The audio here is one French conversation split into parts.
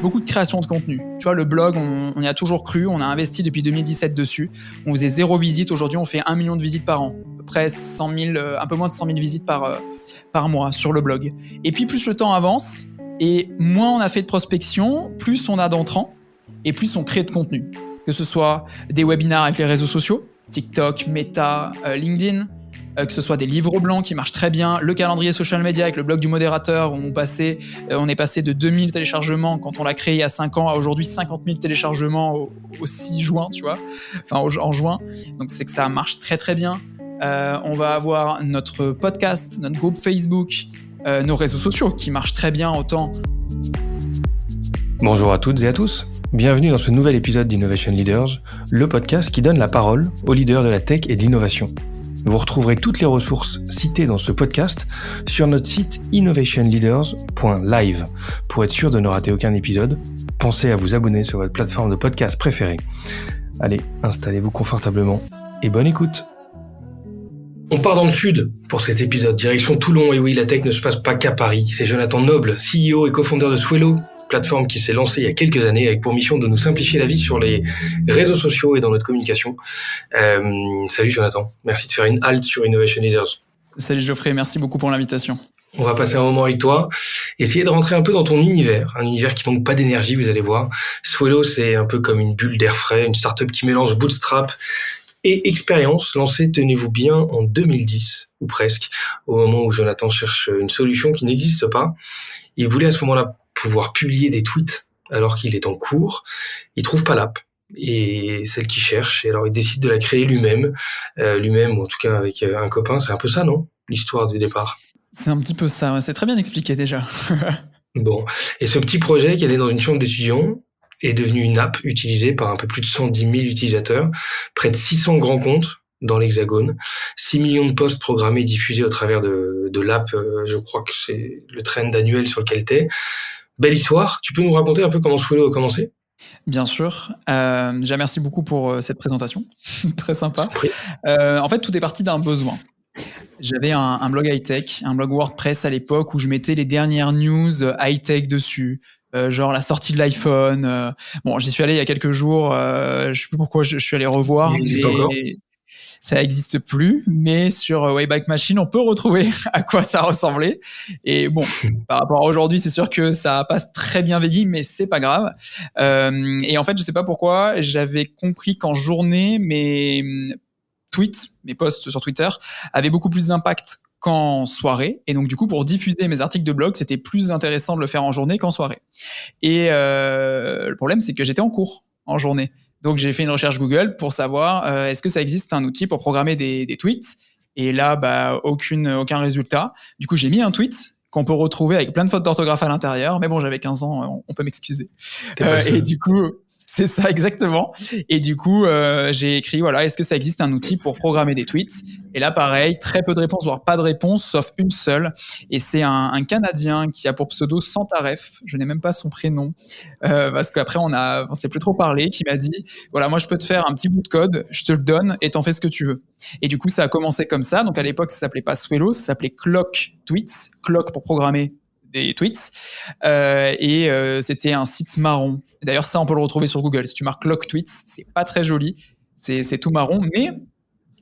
Beaucoup de création de contenu. Tu vois, le blog, on y a toujours cru, on a investi depuis 2017 dessus. On faisait 0 visite, aujourd'hui on fait 1 million de visites par an. À peu près 100 000, un peu moins de 100 000 visites par mois sur le blog. Et puis plus le temps avance, et moins on a fait de prospection, plus on a d'entrants, et plus on crée de contenu. Que ce soit des webinars avec les réseaux sociaux, TikTok, Meta, LinkedIn, que ce soit des livres blancs qui marchent très bien, le calendrier social media avec le blog du modérateur où on est passé de 2000 téléchargements quand on l'a créé il y a 5 ans à aujourd'hui 50 000 téléchargements au 6 juin, tu vois, enfin en juin. Donc c'est que ça marche très très bien. On va avoir notre podcast, notre groupe Facebook, nos réseaux sociaux qui marchent très bien autant. Bonjour à toutes et à tous. Bienvenue dans ce nouvel épisode d'Innovation Leaders, le podcast qui donne la parole aux leaders de la tech et d'innovation. Vous retrouverez toutes les ressources citées dans ce podcast sur notre site innovationleaders.live. Pour être sûr de ne rater aucun épisode, pensez à vous abonner sur votre plateforme de podcast préférée. Allez, installez-vous confortablement et bonne écoute. On part dans le sud pour cet épisode, direction Toulon. Et oui, la tech ne se passe pas qu'à Paris. C'est Jonathan Noble, CEO et cofondeur de Swelo, plateforme qui s'est lancée il y a quelques années avec pour mission de nous simplifier la vie sur les réseaux sociaux et dans notre communication. Salut Jonathan, merci de faire une halte sur Innovation Leaders. Salut Geoffrey, merci beaucoup pour l'invitation. On va passer un moment avec toi, essayer de rentrer un peu dans ton univers, un univers qui manque pas d'énergie, vous allez voir. Swelo, c'est un peu comme une bulle d'air frais, une startup qui mélange bootstrap et expérience, lancée, tenez-vous bien, en 2010, ou presque, au moment où Jonathan cherche une solution qui n'existe pas. Il voulait à ce moment-là pouvoir publier des tweets alors qu'il est en cours. Il trouve pas l'app et celle qu'il cherche, et alors il décide de la créer lui-même, ou en tout cas avec un copain. C'est un peu ça, non, l'histoire du départ? C'est un petit peu ça, ouais. C'est très bien expliqué déjà. Bon, et ce petit projet qui est né dans une chambre d'étudiants est devenu une app utilisée par un peu plus de 110 000 utilisateurs, près de 600 grands comptes dans l'Hexagone, 6 millions de posts programmés diffusés au travers de l'app. Je crois que c'est le trend annuel sur lequel t'es. Belle histoire. Tu peux nous raconter un peu comment Swelo a commencé ? Bien sûr. Déjà, merci beaucoup pour cette présentation. Très sympa. Oui. En fait, tout est parti d'un besoin. J'avais un blog high-tech, un blog WordPress à l'époque où je mettais les dernières news high-tech dessus. Genre la sortie de l'iPhone. Bon, j'y suis allé il y a quelques jours. Je sais plus pourquoi je suis allé revoir. Il existe encore ? Ça n'existe plus, mais sur Wayback Machine, on peut retrouver à quoi ça ressemblait. Et bon, par rapport à aujourd'hui, c'est sûr que ça passe très bien vieilli, mais c'est pas grave. Et en fait, je sais pas pourquoi, j'avais compris qu'en journée, mes tweets, mes posts sur Twitter, avaient beaucoup plus d'impact qu'en soirée. Et donc, du coup, pour diffuser mes articles de blog, c'était plus intéressant de le faire en journée qu'en soirée. Et le problème, c'est que j'étais en cours en journée. Donc, j'ai fait une recherche Google pour savoir est-ce que ça existe un outil pour programmer des tweets. Et là, aucun résultat. Du coup, j'ai mis un tweet qu'on peut retrouver avec plein de fautes d'orthographe à l'intérieur. Mais bon, j'avais 15 ans, on peut m'excuser. Et du coup, c'est ça exactement. Et du coup, j'ai écrit, voilà, est-ce que ça existe un outil pour programmer des tweets ? Et là, pareil, très peu de réponses, voire pas de réponse, sauf une seule. Et c'est un Canadien qui a pour pseudo Santaref. Je n'ai même pas son prénom, parce qu'après, on s'est plus trop parlé, qui m'a dit, voilà, moi, je peux te faire un petit bout de code, je te le donne et t'en fais ce que tu veux. Et du coup, ça a commencé comme ça. Donc, à l'époque, ça s'appelait pas Swelo, ça s'appelait Clock Tweets. Clock pour programmer des tweets. C'était un site marron. D'ailleurs, ça, on peut le retrouver sur Google. Si tu marques Clock Tweets, c'est pas très joli. C'est tout marron, mais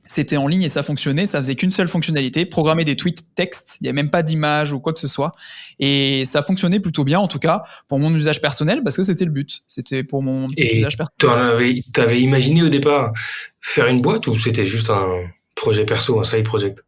c'était en ligne et ça fonctionnait. Ça faisait qu'une seule fonctionnalité, programmer des tweets texte. Il n'y a même pas d'image ou quoi que ce soit. Et ça fonctionnait plutôt bien, en tout cas, pour mon usage personnel, parce que c'était le but. C'était pour mon petit usage personnel. T'avais imaginé au départ faire une boîte ou c'était juste un projet perso, un side project ?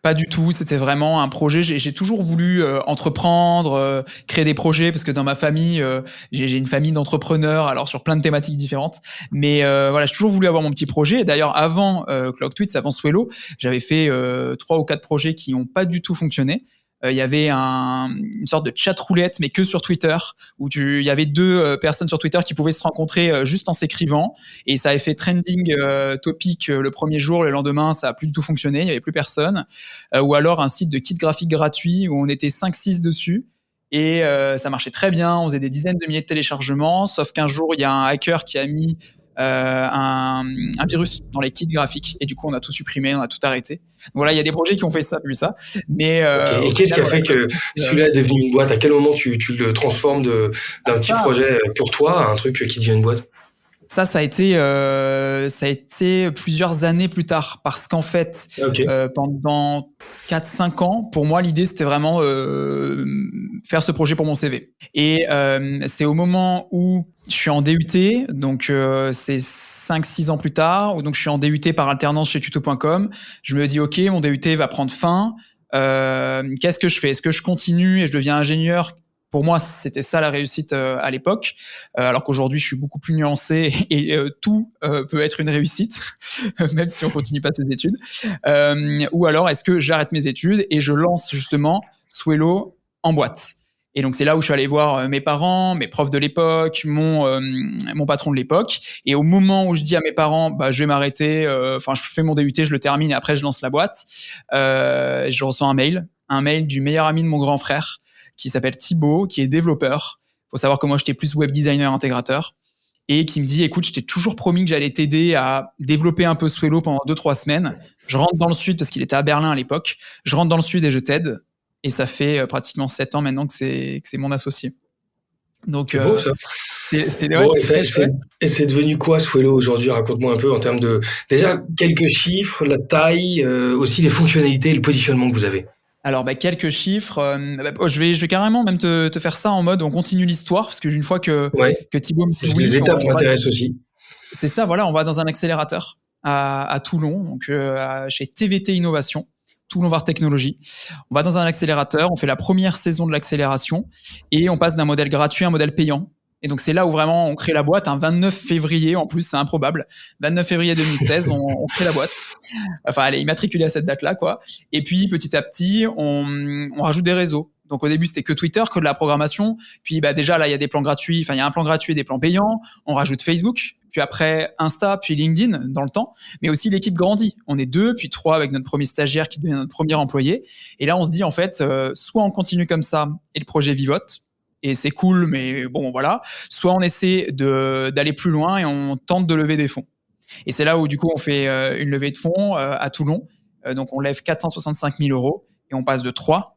Pas du tout, c'était vraiment un projet. J'ai toujours voulu entreprendre, créer des projets, parce que dans ma famille, j'ai une famille d'entrepreneurs, alors sur plein de thématiques différentes. Mais voilà, j'ai toujours voulu avoir mon petit projet. Et d'ailleurs, avant Clock Tweets, avant Swelo, j'avais fait 3 ou 4 projets qui n'ont pas du tout fonctionné. Il y avait une sorte de chat roulette, mais que sur Twitter, où il y avait 2 personnes sur Twitter qui pouvaient se rencontrer juste en s'écrivant, et ça avait fait trending topic le premier jour, le lendemain ça a plus du tout fonctionné, il y avait plus personne. Ou alors un site de kit graphique gratuit où on était 5-6 dessus, et ça marchait très bien, on faisait des dizaines de milliers de téléchargements, sauf qu'un jour il y a un hacker qui a mis un virus dans les kits graphiques. Et du coup, on a tout supprimé, on a tout arrêté. Donc voilà, il y a des projets qui ont fait ça, plus ça. Mais okay. Et qu'est-ce qui a fait que celui-là est devenu une boîte? À quel moment tu le transformes d'un petit projet pour toi à un truc qui devient une boîte? Ça a été plusieurs années plus tard, parce qu'en fait, pendant 4-5 ans, pour moi, l'idée, c'était vraiment faire ce projet pour mon CV. Et c'est au moment où je suis en DUT, donc c'est 5-6 ans plus tard, où donc je suis en DUT par alternance chez tuto.com. Je me dis, OK, mon DUT va prendre fin. Qu'est-ce que je fais? Est-ce que je continue et je deviens ingénieur? Pour moi, c'était ça la réussite à l'époque, alors qu'aujourd'hui, je suis beaucoup plus nuancé et tout peut être une réussite, même si on continue pas ses études. Ou alors, est-ce que j'arrête mes études et je lance justement Swelo en boîte? Et donc, c'est là où je suis allé voir mes parents, mes profs de l'époque, mon patron de l'époque. Et au moment où je dis à mes parents, je vais m'arrêter, je fais mon DUT, je le termine et après, je lance la boîte, je reçois un mail du meilleur ami de mon grand frère, qui s'appelle Thibaut, qui est développeur. Faut savoir que moi, j'étais plus web designer intégrateur. Et qui me dit, écoute, je t'ai toujours promis que j'allais t'aider à développer un peu Swelo pendant 2-3 semaines. Je rentre dans le sud, parce qu'il était à Berlin à l'époque. Je rentre dans le sud et je t'aide. Et ça fait pratiquement 7 ans maintenant que c'est mon associé. Donc, c'est beau, ça. Et c'est devenu quoi, Swelo, aujourd'hui? Raconte-moi un peu en termes de, déjà, quelques chiffres, la taille, aussi les fonctionnalités et le positionnement que vous avez. Alors, quelques chiffres. Je vais carrément même te faire ça en mode on continue l'histoire, parce qu'une fois que Thibaut me dit les étapes m'intéressent aussi. C'est ça, voilà, on va dans un accélérateur à Toulon, donc chez TVT Innovation, Toulon Var Technologies. On va dans un accélérateur, on fait la première saison de l'accélération et on passe d'un modèle gratuit à un modèle payant. Et donc, c'est là où vraiment on crée la boîte, un 29 février, en plus, c'est improbable. 29 février 2016, on crée la boîte. Enfin, elle est immatriculée à cette date-là, quoi. Et puis, petit à petit, on rajoute des réseaux. Donc, au début, c'était que Twitter, que de la programmation. Puis, déjà, là, il y a des plans gratuits. Enfin, il y a un plan gratuit et des plans payants. On rajoute Facebook. Puis après, Insta, puis LinkedIn, dans le temps. Mais aussi, l'équipe grandit. On est 2, puis 3 avec notre premier stagiaire qui devient notre premier employé. Et là, on se dit, en fait, soit on continue comme ça et le projet vivote. Et c'est cool, mais bon, voilà. Soit on essaie d'aller plus loin et on tente de lever des fonds. Et c'est là où, du coup, on fait une levée de fonds à Toulon. Donc, on lève 465 000 € et on passe de 3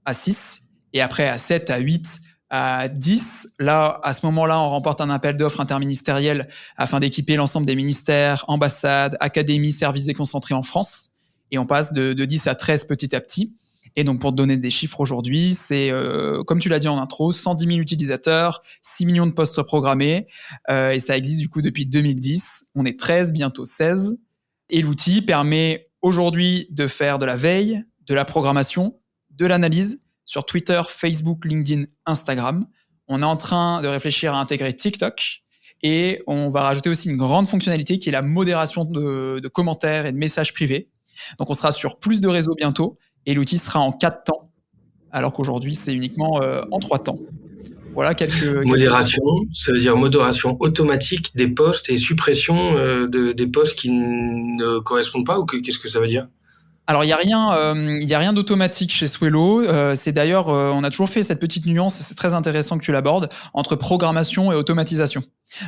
à 6 et après à 7, à 8, à 10. Là, à ce moment-là, on remporte un appel d'offres interministériel afin d'équiper l'ensemble des ministères, ambassades, académies, services déconcentrés en France. Et on passe de 10 à 13 petit à petit. Et donc, pour te donner des chiffres aujourd'hui, c'est, comme tu l'as dit en intro, 110 000 utilisateurs, 6 millions de postes programmés, et ça existe du coup depuis 2010. On est 13, bientôt 16. Et l'outil permet aujourd'hui de faire de la veille, de la programmation, de l'analyse sur Twitter, Facebook, LinkedIn, Instagram. On est en train de réfléchir à intégrer TikTok. Et on va rajouter aussi une grande fonctionnalité qui est la modération de commentaires et de messages privés. Donc, on sera sur plus de réseaux bientôt. Et l'outil sera en 4 temps, alors qu'aujourd'hui, c'est uniquement en 3 temps. Voilà quelques... Modération, ça veut dire modération automatique des posts et suppression des posts qui ne correspondent pas, ou qu'est-ce que ça veut dire? Alors, il y a rien d'automatique chez Swelo. C'est d'ailleurs, on a toujours fait cette petite nuance, c'est très intéressant que tu l'abordes, entre programmation et automatisation.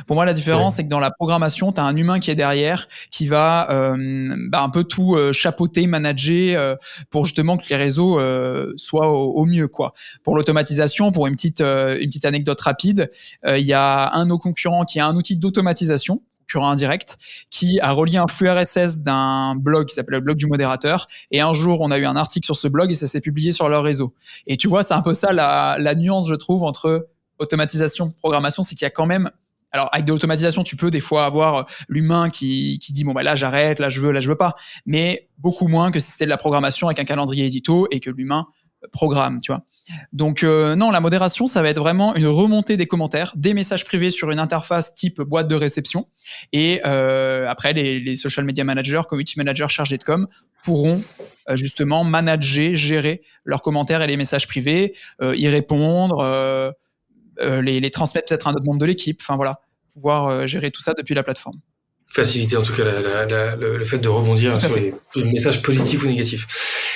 Pour moi, la différence, c'est que dans la programmation, tu as un humain qui est derrière, qui va un peu tout chapeauter, manager, pour justement que les réseaux soient au mieux, quoi. Pour l'automatisation, pour une petite anecdote rapide, il y a un de nos concurrents qui a un outil d'automatisation, indirect, qui a relié un flux RSS d'un blog qui s'appelle le blog du modérateur. Et un jour, on a eu un article sur ce blog et ça s'est publié sur leur réseau. Et tu vois, c'est un peu ça la nuance, je trouve, entre automatisation et programmation, c'est qu'il y a quand même... Alors, avec de l'automatisation, tu peux des fois avoir l'humain qui dit, bon, là, j'arrête, là, je veux pas. Mais beaucoup moins que si c'était de la programmation avec un calendrier édito et que l'humain programme, tu vois. Donc non, la modération, ça va être vraiment une remontée des commentaires, des messages privés sur une interface type boîte de réception. Et après, les social media managers, community managers chargés de com pourront justement manager, gérer leurs commentaires et les messages privés, y répondre, les transmettre peut-être à un autre membre de l'équipe. Enfin voilà, pouvoir gérer tout ça depuis la plateforme. Faciliter en tout cas le fait de rebondir sur les messages positifs ou négatifs.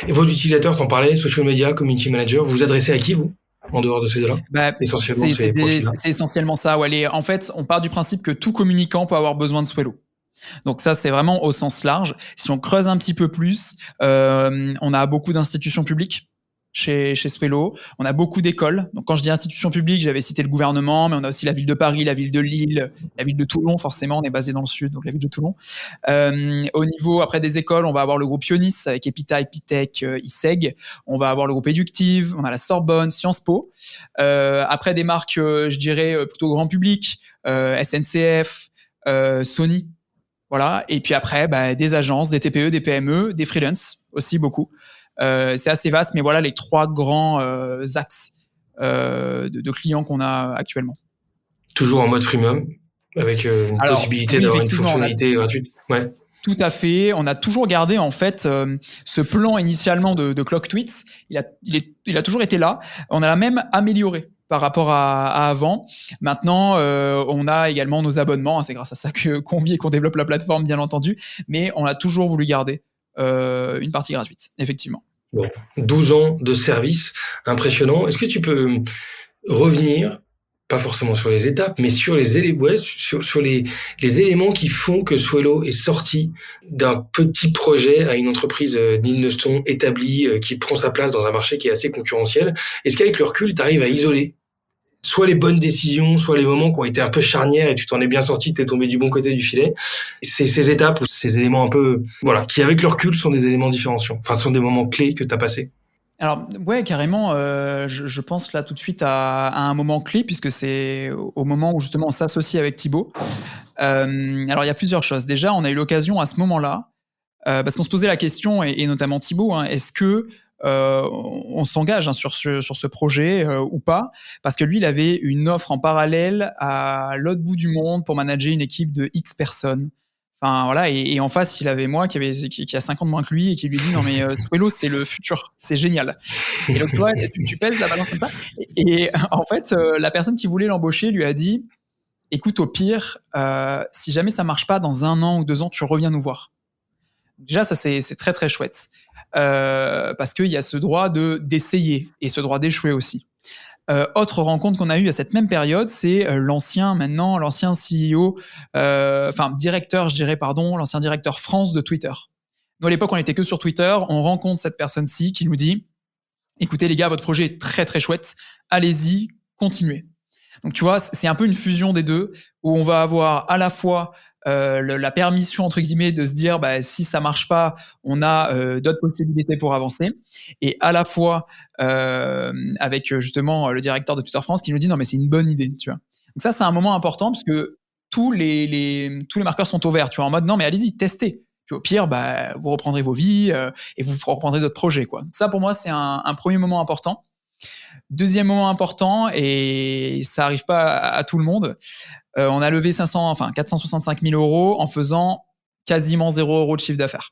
Et vos utilisateurs, t'en parlais, social media, community manager, vous vous adressez à qui, vous? en dehors de ces deux-là? Bah, Essentiellement, ces profils-là. c'est essentiellement ça. Ouais, en fait, on part du principe que tout communicant peut avoir besoin de Swello. Donc ça, c'est vraiment au sens large. Si on creuse un petit peu plus, on a beaucoup d'institutions publiques chez Swello. On a beaucoup d'écoles. Donc quand je dis institutions publiques, j'avais cité le gouvernement, mais on a aussi la ville de Paris, la ville de Lille, la ville de Toulon, forcément, on est basé dans le sud, donc la ville de Toulon. Au niveau, après des écoles, on va avoir le groupe Ionis avec Epita, Epitech, ISEG. On va avoir le groupe Éductive, on a la Sorbonne, Sciences Po. Après des marques, je dirais, plutôt grand public, SNCF, Sony. Voilà. Et puis après, des agences, des TPE, des PME, des freelances aussi beaucoup. C'est assez vaste, mais voilà les trois grands axes de clients qu'on a actuellement. Toujours en mode freemium, avec une Alors possibilité oui, d'avoir une effectivement, fonctionnalité gratuite. Ouais. tout à fait. On a toujours gardé en fait ce plan initialement de Clock Tweets. Il a toujours été là. On a même amélioré par rapport à avant. Maintenant, on a également nos abonnements. C'est grâce à ça qu'on vit et qu'on développe la plateforme, bien entendu. Mais on a toujours voulu garder une partie gratuite, effectivement. Bon, 12 ans de service, impressionnant. Est-ce que tu peux revenir, pas forcément sur les étapes, mais sur les sur les éléments qui font que Swello est sorti d'un petit projet à une entreprise digne de ce nom, établie, qui prend sa place dans un marché qui est assez concurrentiel? Est-ce qu'avec le recul, tu arrives à isoler soit les bonnes décisions, soit les moments qui ont été un peu charnières et tu t'en es bien sorti, t'es tombé du bon côté du filet? C'est ces étapes ou ces éléments un peu, voilà, qui avec le recul sont des éléments différenciants, enfin sont des moments clés que t'as passés. Alors ouais, carrément, je pense là tout de suite à un moment clé puisque c'est au moment où justement on s'associe avec Thibaut. Alors il y a plusieurs choses. Déjà, on a eu l'occasion à ce moment-là, parce qu'on se posait la question et notamment Thibaut, hein, est-ce que on s'engage sur ce projet ou pas? Parce que lui, il avait une offre en parallèle à l'autre bout du monde pour manager une équipe de X personnes. Enfin voilà, et en face, il avait moi qui a 5 ans de moins que lui et qui lui dit non mais Swello, c'est le futur, c'est génial. Et donc tu vois, tu pèses la balance comme ça. Et en fait, la personne qui voulait l'embaucher lui a dit écoute, au pire, si jamais ça marche pas dans 1 an ou 2 ans, tu reviens nous voir. Déjà, ça c'est très très chouette. Parce qu'il y a ce droit d'essayer et ce droit d'échouer aussi. Autre rencontre qu'on a eue à cette même période, c'est l'ancien CEO, directeur, je dirais, pardon, l'ancien directeur France de Twitter. Nous, à l'époque, on n'était que sur Twitter. On rencontre cette personne-ci qui nous dit écoutez, les gars, votre projet est très, très chouette. Allez-y, continuez. Donc, tu vois, c'est un peu une fusion des deux où on va avoir à la fois la permission entre guillemets de se dire si ça marche pas, on a d'autres possibilités pour avancer, et à la fois avec justement le directeur de Twitter France qui nous dit non mais c'est une bonne idée, tu vois. Donc ça c'est un moment important parce que tous les marqueurs sont au vert, tu vois, en mode non mais allez-y, testez. Puis au pire, vous reprendrez vos vies et vous reprendrez d'autres projets, quoi. Ça pour moi c'est un premier moment important. Deuxième moment important, et ça arrive pas à tout le monde, on a levé 465 000 euros en faisant quasiment 0 euros de chiffre d'affaires.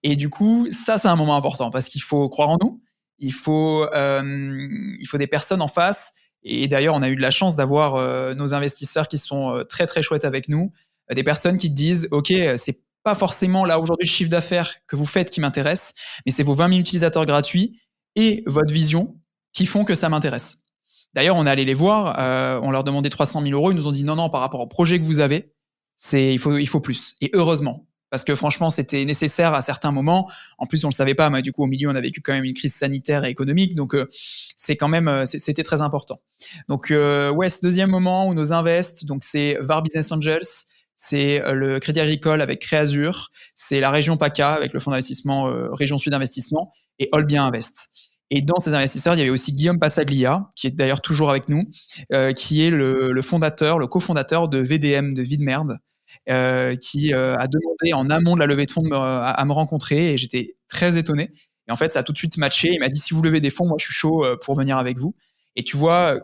Et du coup, ça, c'est un moment important parce qu'il faut croire en nous. Il faut des personnes en face. Et d'ailleurs, on a eu de la chance d'avoir nos investisseurs qui sont très, très chouettes avec nous. Des personnes qui te disent, OK, c'est pas forcément là aujourd'hui le chiffre d'affaires que vous faites qui m'intéresse, mais c'est vos 20 000 utilisateurs gratuits et votre vision qui font que ça m'intéresse. D'ailleurs, on est allé les voir, on leur demandait 300 000 euros, ils nous ont dit non, par rapport au projet que vous avez, il faut plus. Et heureusement, parce que franchement, c'était nécessaire à certains moments. En plus, on le savait pas, mais du coup, au milieu, on a vécu quand même une crise sanitaire et économique, donc c'est quand même, c'était très important. Donc ouais, ce deuxième moment où nos invests, donc c'est VAR Business Angels, c'est le Crédit Agricole avec Créazur, c'est la région PACA avec le fonds d'investissement Région Sud Investissement et Allbien Invest. Et dans ces investisseurs, il y avait aussi Guillaume Passaglia, qui est d'ailleurs toujours avec nous, qui est le fondateur, le cofondateur de VDM, de Vie de Merde, qui a demandé en amont de la levée de fonds à me rencontrer, et j'étais très étonné. Et en fait, ça a tout de suite matché. Il m'a dit si vous levez des fonds, moi je suis chaud pour venir avec vous. Et tu vois,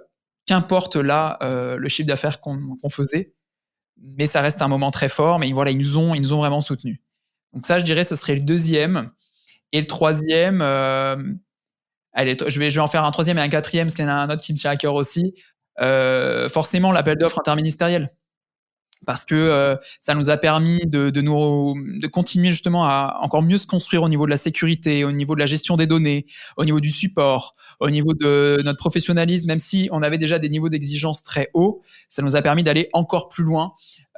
qu'importe là le chiffre d'affaires qu'on faisait, mais ça reste un moment très fort. Mais voilà, ils nous ont vraiment soutenus. Donc ça, je dirais, ce serait le deuxième. Et le troisième, allez, je vais en faire un troisième et un quatrième, parce qu'il y en a un autre qui me tient à cœur aussi. Forcément, l'appel d'offres interministériel. parce que ça nous a permis de continuer justement à encore mieux se construire au niveau de la sécurité, au niveau de la gestion des données, au niveau du support, au niveau de notre professionnalisme. Même si on avait déjà des niveaux d'exigence très hauts, ça nous a permis d'aller encore plus loin,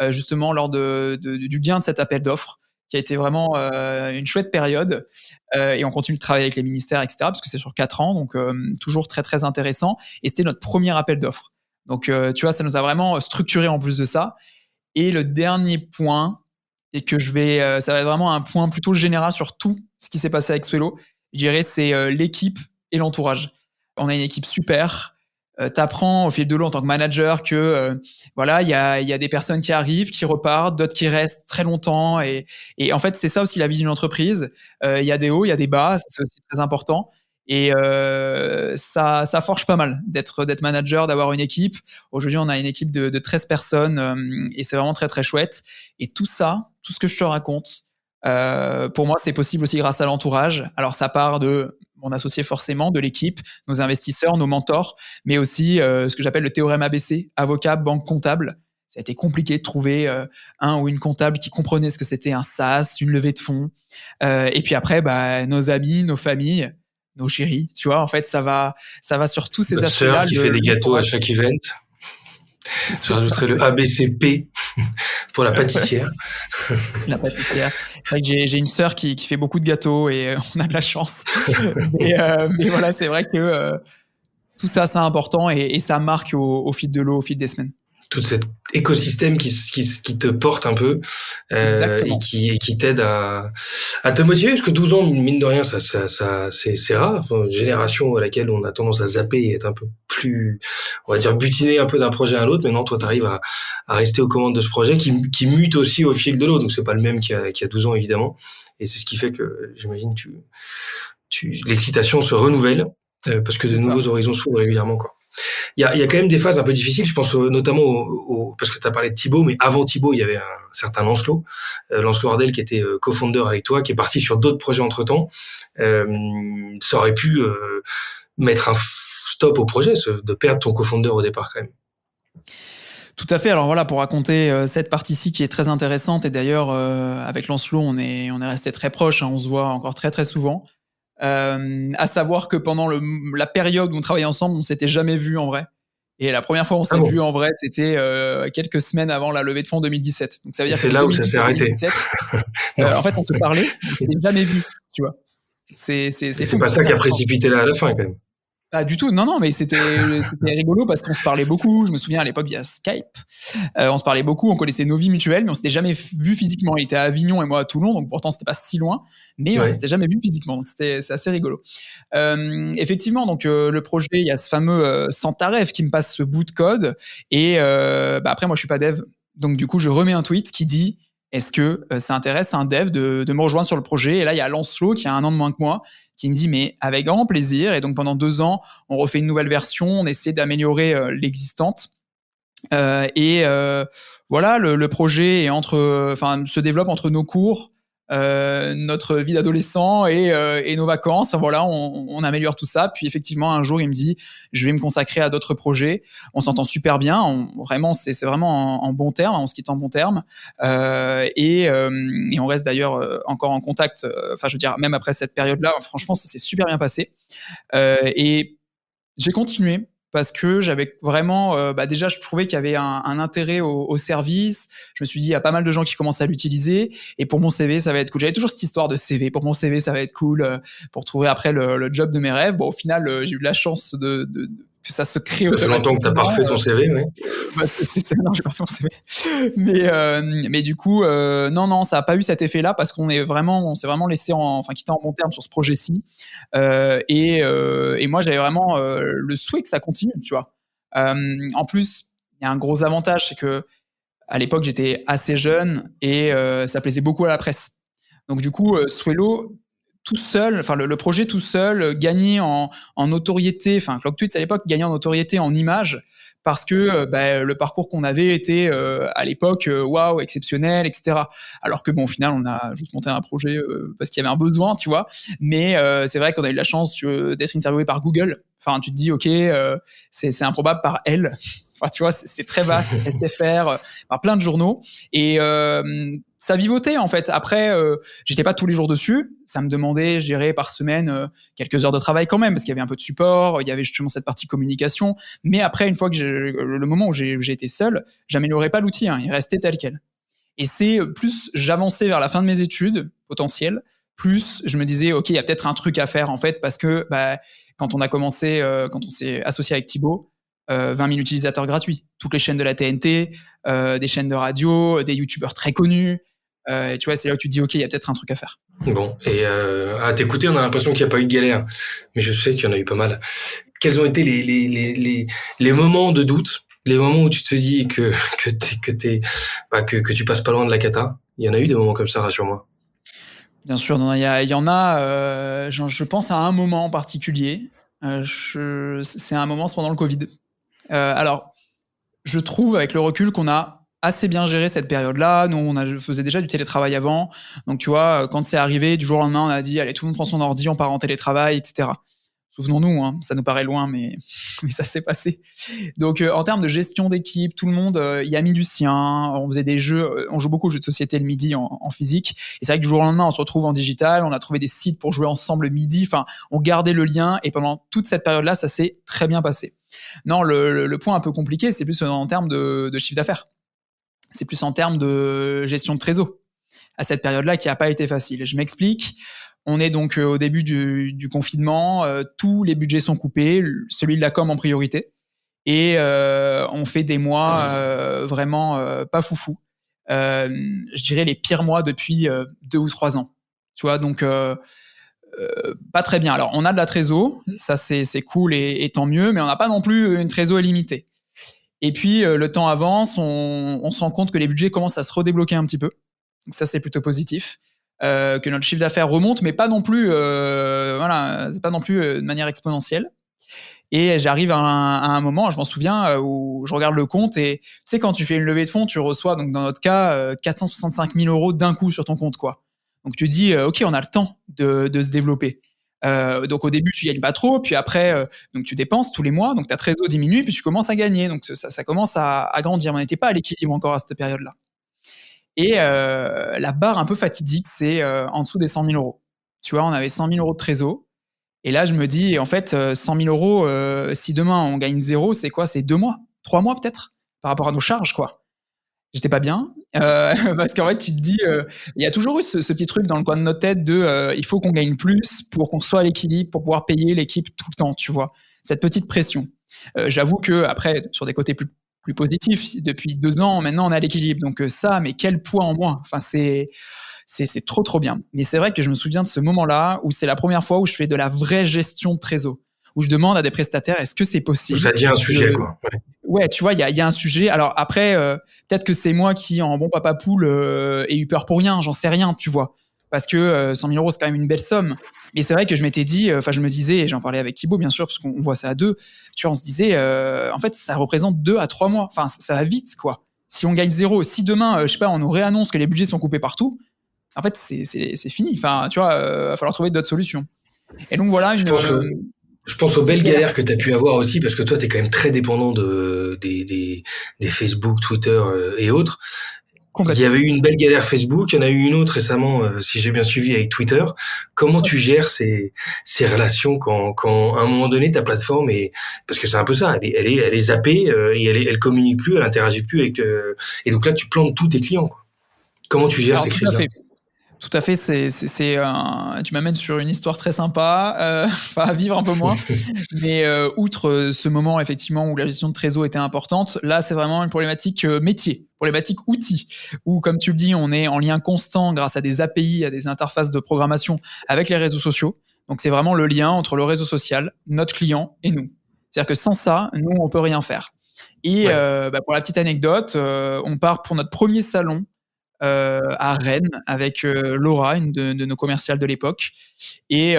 justement lors du gain de cet appel d'offres, qui a été vraiment une chouette période. Et on continue de travailler avec les ministères, etc., parce que c'est sur 4 ans, donc toujours très très intéressant. Et c'était notre premier appel d'offres. Donc tu vois, ça nous a vraiment structuré en plus de ça. Et le dernier point, et que ça va être vraiment un point plutôt général sur tout ce qui s'est passé avec Swello, je dirais, c'est l'équipe et l'entourage. On a une équipe super. T'apprends au fil de l'eau en tant que manager que voilà, il y a des personnes qui arrivent, qui repartent, d'autres qui restent très longtemps. Et en fait, c'est ça aussi la vie d'une entreprise. Il y a des hauts, il y a des bas, c'est aussi très important. Et ça forge pas mal d'être manager, d'avoir une équipe. Aujourd'hui, on a une équipe de 13 personnes et c'est vraiment très très chouette. Et tout ça, tout ce que je te raconte, pour moi, c'est possible aussi grâce à l'entourage. Alors, ça part de mon associé forcément, de l'équipe, nos investisseurs, nos mentors, mais aussi ce que j'appelle le théorème ABC, avocat, banque, comptable. Ça a été compliqué de trouver un ou une comptable qui comprenait ce que c'était un SaaS, une levée de fonds. Et puis après, nos amis, nos familles, nos chéris, tu vois, en fait, ça va sur tous ces Votre aspects-là. sœur qui fait des gâteaux à chaque event. Je rajouterai le ABCP pour la pâtissière. La pâtissière. C'est vrai que j'ai une sœur qui fait beaucoup de gâteaux et on a de la chance. mais voilà, c'est vrai que tout ça, c'est important et ça marque au fil de l'eau, au fil des semaines. Tout cet écosystème qui te porte un peu et qui t'aide à te motiver, parce que 12 ans, mine de rien, ça c'est rare. Une génération à laquelle on a tendance à zapper et être un peu plus, on va dire, butiner un peu d'un projet à l'autre. Maintenant, toi, t'arrives à rester aux commandes de ce projet qui mute aussi au fil de l'eau. Donc, c'est pas le même qu'il y a 12 ans, évidemment. Et c'est ce qui fait que, j'imagine, l'excitation se renouvelle parce que de nouveaux horizons s'ouvrent régulièrement, quoi. Il y a quand même des phases un peu difficiles, je pense notamment parce que tu as parlé de Thibaut, mais avant Thibaut, il y avait un certain Lancelot Ardel qui était co-founder avec toi, qui est parti sur d'autres projets entre-temps. Ça aurait pu mettre un stop au projet, de perdre ton co-founder au départ quand même. Tout à fait. Alors voilà, pour raconter cette partie-ci qui est très intéressante, et d'ailleurs avec Lancelot, on est resté très proches, hein, on se voit encore très très souvent. À savoir que pendant la période où on travaillait ensemble, on s'était jamais vu en vrai. Et la première fois où on s'est vu en vrai, c'était quelques semaines avant la levée de fonds 2017. Donc ça veut dire que c'est là où ça s'est arrêté. En fait, on s'est parlé, on s'est jamais vu, tu vois. C'est pas ça qui a précipité là à la fin quand même. Pas du tout, non, mais c'était rigolo parce qu'on se parlait beaucoup. Je me souviens à l'époque via Skype, on se parlait beaucoup, on connaissait nos vies mutuelles, mais on s'était jamais vu physiquement. Il était à Avignon et moi à Toulon, donc pourtant c'était pas si loin, mais on s'était jamais vu physiquement, donc c'est assez rigolo. Effectivement, donc le projet, il y a ce fameux Santarev qui me passe ce bout de code, et après moi je suis pas dev, donc du coup je remets un tweet qui dit: est-ce que ça intéresse un dev de me rejoindre sur le projet? Et là, il y a Lancelot qui a 1 an de moins que moi, qui me dit mais avec grand plaisir. Et donc pendant 2 ans, on refait une nouvelle version, on essaie d'améliorer l'existante. Voilà, le projet se développe entre nos cours, notre vie d'adolescent et nos vacances. Voilà, on améliore tout ça. Puis effectivement, un jour, il me dit, je vais me consacrer à d'autres projets. On s'entend super bien. C'est vraiment en bon terme. On se quitte en bon terme. Et on reste d'ailleurs encore en contact. Enfin, je veux dire, même après cette période-là, franchement, ça s'est super bien passé. Et j'ai continué parce que j'avais vraiment, déjà, je trouvais qu'il y avait un intérêt au service. Je me suis dit, il y a pas mal de gens qui commencent à l'utiliser. Et pour mon CV, ça va être cool. J'avais toujours cette histoire de CV. Pour mon CV, ça va être cool pour trouver après le job de mes rêves. Bon, au final, j'ai eu de la chance que ça se crée automatiquement. Ça fait longtemps que tu as pas refait ton CV, oui. Non, j'ai pas fait mon CV. Mais du coup, non, ça a pas eu cet effet-là parce on s'est vraiment laissé quitter en bon terme sur ce projet-ci. Et moi, j'avais vraiment le souhait que ça continue, tu vois. En plus, il y a un gros avantage, c'est que à l'époque, j'étais assez jeune et ça plaisait beaucoup à la presse. Donc du coup, Swello, tout seul, le projet tout seul gagnait en notoriété, ClockTweets à l'époque gagnait en notoriété en images parce que le parcours qu'on avait était à l'époque waouh, exceptionnel, etc. Alors que bon, au final, on a juste monté un projet parce qu'il y avait un besoin, tu vois. Mais c'est vrai qu'on a eu la chance d'être interviewé par Google. Enfin, tu te dis ok, c'est improbable par elle. Enfin, tu vois, c'est très vaste, SFR, plein de journaux. Et ça vivotait en fait. Après, j'étais pas tous les jours dessus. Ça me demandait, je dirais, par semaine quelques heures de travail quand même, parce qu'il y avait un peu de support, il y avait justement cette partie communication. Mais après, une fois que le moment où j'ai été seul, j'améliorais pas l'outil, hein, il restait tel quel. Et c'est plus j'avançais vers la fin de mes études potentielles, plus je me disais ok, il y a peut-être un truc à faire en fait, parce que quand on a commencé, quand on s'est associé avec Thibaut, 20 000 utilisateurs gratuits, toutes les chaînes de la TNT, des chaînes de radio, des youtubeurs très connus. Et tu vois, c'est là où tu te dis ok, il y a peut-être un truc à faire. Bon, et à t'écouter, on a l'impression qu'il n'y a pas eu de galère, mais je sais qu'il y en a eu pas mal. Quels ont été les moments de doute, les moments où tu te dis que tu passes pas loin de la cata? Il y en a eu des moments comme ça, rassure-moi. Bien sûr, non, il y en a. Je pense à un moment en particulier. C'est un moment, c'est pendant le Covid. Alors, je trouve avec le recul qu'on a assez bien géré cette période-là. Nous, faisait déjà du télétravail avant. Donc, tu vois, quand c'est arrivé, du jour au lendemain, on a dit, allez, tout le monde prend son ordi, on part en télétravail, etc. Souvenons-nous, hein, ça nous paraît loin, mais, mais ça s'est passé. Donc, en termes de gestion d'équipe, tout le monde y a mis du sien. On faisait des jeux, on joue beaucoup aux jeux de société le midi en physique. Et c'est vrai que du jour au lendemain, on se retrouve en digital. On a trouvé des sites pour jouer ensemble le midi. Enfin, on gardait le lien. Et pendant toute cette période-là, ça s'est très bien passé. Non, le point un peu compliqué, c'est plus en termes de chiffre d'affaires. C'est plus en termes de gestion de trésor. À cette période-là, qui n'a pas été facile. Je m'explique. On est donc au début du confinement, tous les budgets sont coupés, celui de la com en priorité, et on fait des mois vraiment pas foufou. Je dirais les pires mois depuis 2 ou 3 ans. Tu vois, donc pas très bien. Alors on a de la trésor, ça c'est cool et tant mieux, mais on n'a pas non plus une trésor illimitée. Et puis le temps avance, on se rend compte que les budgets commencent à se redébloquer un petit peu. Donc ça c'est plutôt positif. Que notre chiffre d'affaires remonte, mais pas non plus, voilà, c'est pas non plus de manière exponentielle. Et j'arrive à un moment, je m'en souviens, où je regarde le compte et tu sais, quand tu fais une levée de fonds, tu reçois, donc dans notre cas, 465 000 euros d'un coup sur ton compte, quoi. Donc tu dis, ok, on a le temps de se développer. Donc au début, tu gagnes pas trop, puis après, donc tu dépenses tous les mois, donc ta trésor diminue, puis tu commences à gagner. Donc ça commence à grandir. On n'était pas à l'équilibre encore à cette période-là. Et la barre un peu fatidique, c'est en dessous des 100 000 euros. Tu vois, on avait 100 000 euros de trésor. Et là, je me dis, en fait, 100 000 euros, si demain on gagne zéro, c'est quoi? C'est 2 mois, 3 mois peut-être, par rapport à nos charges, quoi. J'étais pas bien, parce qu'en fait, tu te dis, il y a toujours eu ce petit truc dans le coin de notre tête de, il faut qu'on gagne plus pour qu'on soit à l'équilibre, pour pouvoir payer l'équipe tout le temps, tu vois? Cette petite pression. J'avoue que après, sur des côtés plus positifs, depuis 2 ans, maintenant, on est à l'équilibre. Donc ça, mais quel poids en moins. Enfin, c'est trop, trop bien. Mais c'est vrai que je me souviens de ce moment-là où c'est la première fois où je fais de la vraie gestion de trésor, où je demande à des prestataires, est-ce que c'est possible Ça devient un sujet, quoi. Ouais. Ouais, tu vois, il y a un sujet. Alors après, peut-être que c'est moi qui, en bon papa poule, ai eu peur pour rien, j'en sais rien, tu vois. Parce que 100 000 euros, c'est quand même une belle somme. Mais c'est vrai que je m'étais dit, enfin, je me disais, et j'en parlais avec Thibaut, bien sûr, parce qu'on voit ça à deux, tu vois, on se disait, en fait, ça représente 2 à 3 mois. Enfin, ça va vite, quoi. Si on gagne zéro, si demain, je sais pas, on nous réannonce que les budgets sont coupés partout, en fait, c'est fini. Enfin, tu vois, va falloir trouver d'autres solutions. Et donc voilà, Je pense, je pense aux petite belles galère. galères que tu as pu avoir aussi, parce que toi, tu es quand même très dépendant des Facebook, Twitter et autres. Il y Complètement. avait eu une belle galère Facebook, il y en a eu une autre récemment, si j'ai bien suivi, avec Twitter. Comment tu gères ces relations quand, à un moment donné, ta plateforme est... Parce que c'est un peu ça, elle est zappée et elle communique plus, elle interagit plus avec... et donc là, tu plantes tous tes clients, quoi. Comment tu gères Alors ces tout à crises-là? fait. Tout à fait, tu m'amènes sur une histoire très sympa, enfin à vivre un peu moins. Mais outre ce moment effectivement où la gestion de trésor était importante, là c'est vraiment une problématique métier, problématique outil, où comme tu le dis, on est en lien constant grâce à des API, à des interfaces de programmation avec les réseaux sociaux. Donc c'est vraiment le lien entre le réseau social, notre client et nous. C'est-à-dire que sans ça, nous on peut rien faire. Et Ouais. pour la petite anecdote, on part pour notre premier salon à Rennes avec Laura, une de nos commerciales de l'époque. Et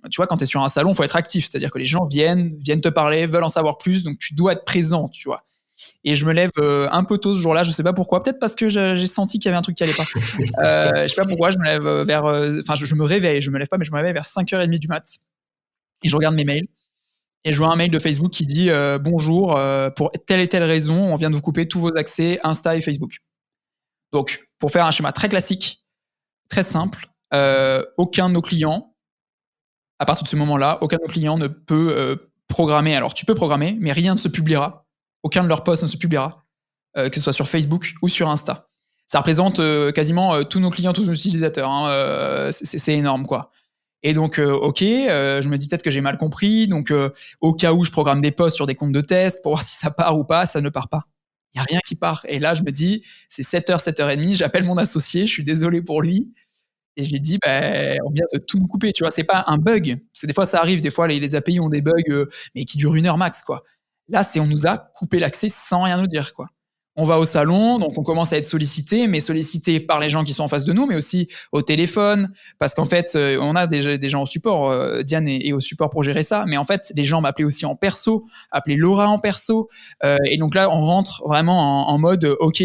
tu vois, quand tu es sur un salon, il faut être actif. C'est-à-dire que les gens viennent te parler, veulent en savoir plus, donc tu dois être présent, tu vois. Et je me lève un peu tôt ce jour-là, je sais pas pourquoi, peut-être parce que j'ai senti qu'il y avait un truc qui allait pas. Je sais pas pourquoi, je me lève enfin je me réveille, je me lève pas, mais je me réveille vers 5h30 du mat. Et je regarde mes mails. Et je vois un mail de Facebook qui dit bonjour, pour telle et telle raison, on vient de vous couper tous vos accès Insta et Facebook. Donc, pour faire un schéma très classique, très simple, aucun de nos clients, à partir de ce moment-là, aucun de nos clients ne peut programmer. Alors, tu peux programmer, mais rien ne se publiera. Aucun de leurs posts ne se publiera, que ce soit sur Facebook ou sur Insta. Ça représente quasiment tous nos clients, tous nos utilisateurs. Hein, c'est énorme, quoi. Et donc, ok, je me dis peut-être que j'ai mal compris. Donc, au cas où je programme des posts sur des comptes de test pour voir si ça part ou pas, ça ne part pas. Il n'y a rien qui part. Et là, je me dis, c'est 7h, 7h30, j'appelle mon associé, je suis désolé pour lui. Et je lui dis, ben, on vient de tout me couper, tu vois, c'est pas un bug. Parce que des fois, ça arrive, des fois, les API ont des bugs, mais qui durent 1 heure max, quoi. Là, c'est on nous a coupé l'accès sans rien nous dire, quoi. On va au salon, donc on commence à être sollicité, mais sollicité par les gens qui sont en face de nous, mais aussi au téléphone, parce qu'en fait, on a des gens au support, Diane est au support pour gérer ça, mais en fait, les gens m'appelaient aussi en perso, appelaient Laura en perso, et donc là, on rentre vraiment en mode, ok,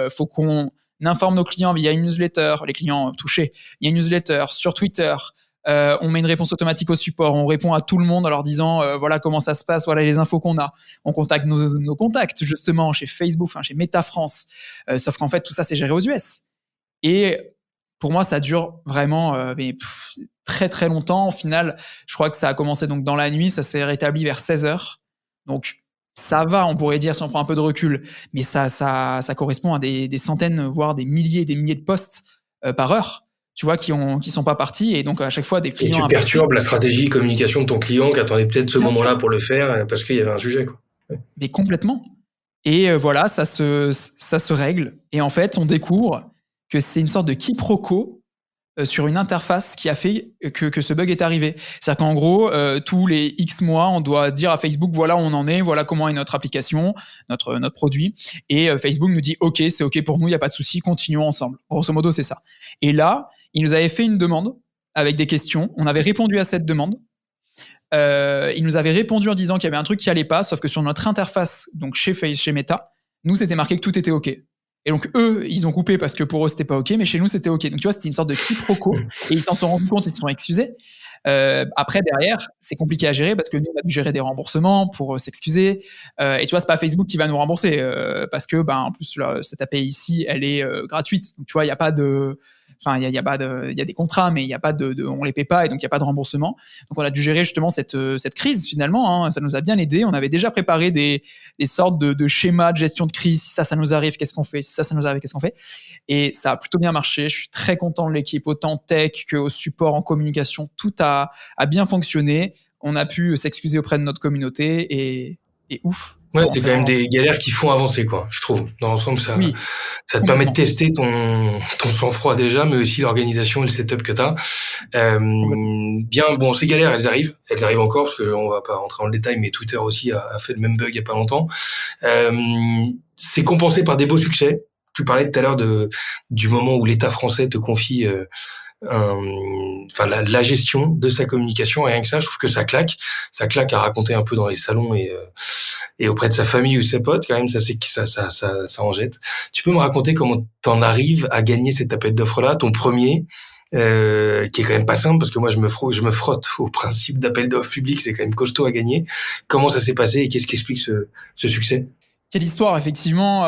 faut qu'on informe nos clients via une newsletter, les clients touchés, il y a une newsletter sur Twitter, on met une réponse automatique au support, on répond à tout le monde en leur disant voilà comment ça se passe, voilà les infos qu'on a. On contacte nos contacts justement chez Facebook, enfin chez Meta France, sauf qu'en fait tout ça c'est géré aux US. Et pour moi ça dure vraiment très très longtemps. Au final, je crois que ça a commencé donc dans la nuit, ça s'est rétabli vers 16h. Donc ça va, on pourrait dire si on prend un peu de recul, mais ça correspond à des centaines, voire des milliers de posts par heure, tu vois, qui sont pas partis, et donc à chaque fois des Et clients tu impactés. perturbes la stratégie communication de ton client qui attendait peut-être ce Bien moment-là sûr, pour le faire parce qu'il y avait un sujet, quoi. Ouais. mais complètement. Et voilà, ça se règle. Et en fait, on découvre que c'est une sorte de quiproquo sur une interface qui a fait que ce bug est arrivé. C'est-à-dire qu'en gros, tous les X mois, on doit dire à Facebook, voilà où on en est, voilà comment est notre application, notre produit. Et Facebook nous dit, OK, c'est OK pour nous, il n'y a pas de souci, continuons ensemble. Grosso modo, c'est ça. Et là, il nous avait fait une demande avec des questions. On avait répondu à cette demande. Il nous avait répondu en disant qu'il y avait un truc qui allait pas, sauf que sur notre interface, donc chez Meta, nous, c'était marqué que tout était OK. Et donc, eux, ils ont coupé parce que pour eux, c'était pas OK, mais chez nous, c'était OK. Donc, tu vois, c'était une sorte de quiproquo. Et ils s'en sont rendus compte, ils se sont excusés. Après, derrière, c'est compliqué à gérer parce que nous, on a dû gérer des remboursements pour s'excuser. Et tu vois, c'est pas Facebook qui va nous rembourser parce que, ben, en plus, là, cette API ici, elle est gratuite. Donc, tu vois, il y a pas de, enfin, il y a pas de, il y a des contrats, mais il y a pas on les paie pas, et donc il y a pas de remboursement. Donc, on a dû gérer justement cette crise finalement. Hein. Ça nous a bien aidé. On avait déjà préparé des sortes de schémas de gestion de crise. Si ça nous arrive, qu'est-ce qu'on fait? Si ça nous arrive, qu'est-ce qu'on fait? Et ça a plutôt bien marché. Je suis très content de l'équipe, autant tech qu'au support, en communication. Tout a bien fonctionné. On a pu s'excuser auprès de notre communauté, et ouf, c'est Ouais, c'est rentré quand même dans... des galères qui font avancer, quoi, je trouve. Dans l'ensemble, Oui, ça te permet de complètement. tester ton sang-froid déjà, mais aussi l'organisation et le setup que tu as. Complètement. Bien, bon, ces galères, elles arrivent encore, parce qu'on va pas rentrer dans le détail, mais Twitter aussi a fait le même bug il y a pas longtemps. C'est compensé par des beaux succès. Tu parlais tout à l'heure du moment où l'État français te confie enfin la gestion de sa communication. Rien que ça, je trouve que ça claque à raconter un peu dans les salons et auprès de sa famille ou ses potes. Quand même, ça en jette. Tu peux me raconter comment t'en arrives à gagner cet appel d'offres là, ton premier, qui est quand même pas simple parce que moi je me frotte au principe d'appel d'offres public, c'est quand même costaud à gagner. Comment ça s'est passé et qu'est-ce qui explique ce succès? Quelle histoire, effectivement,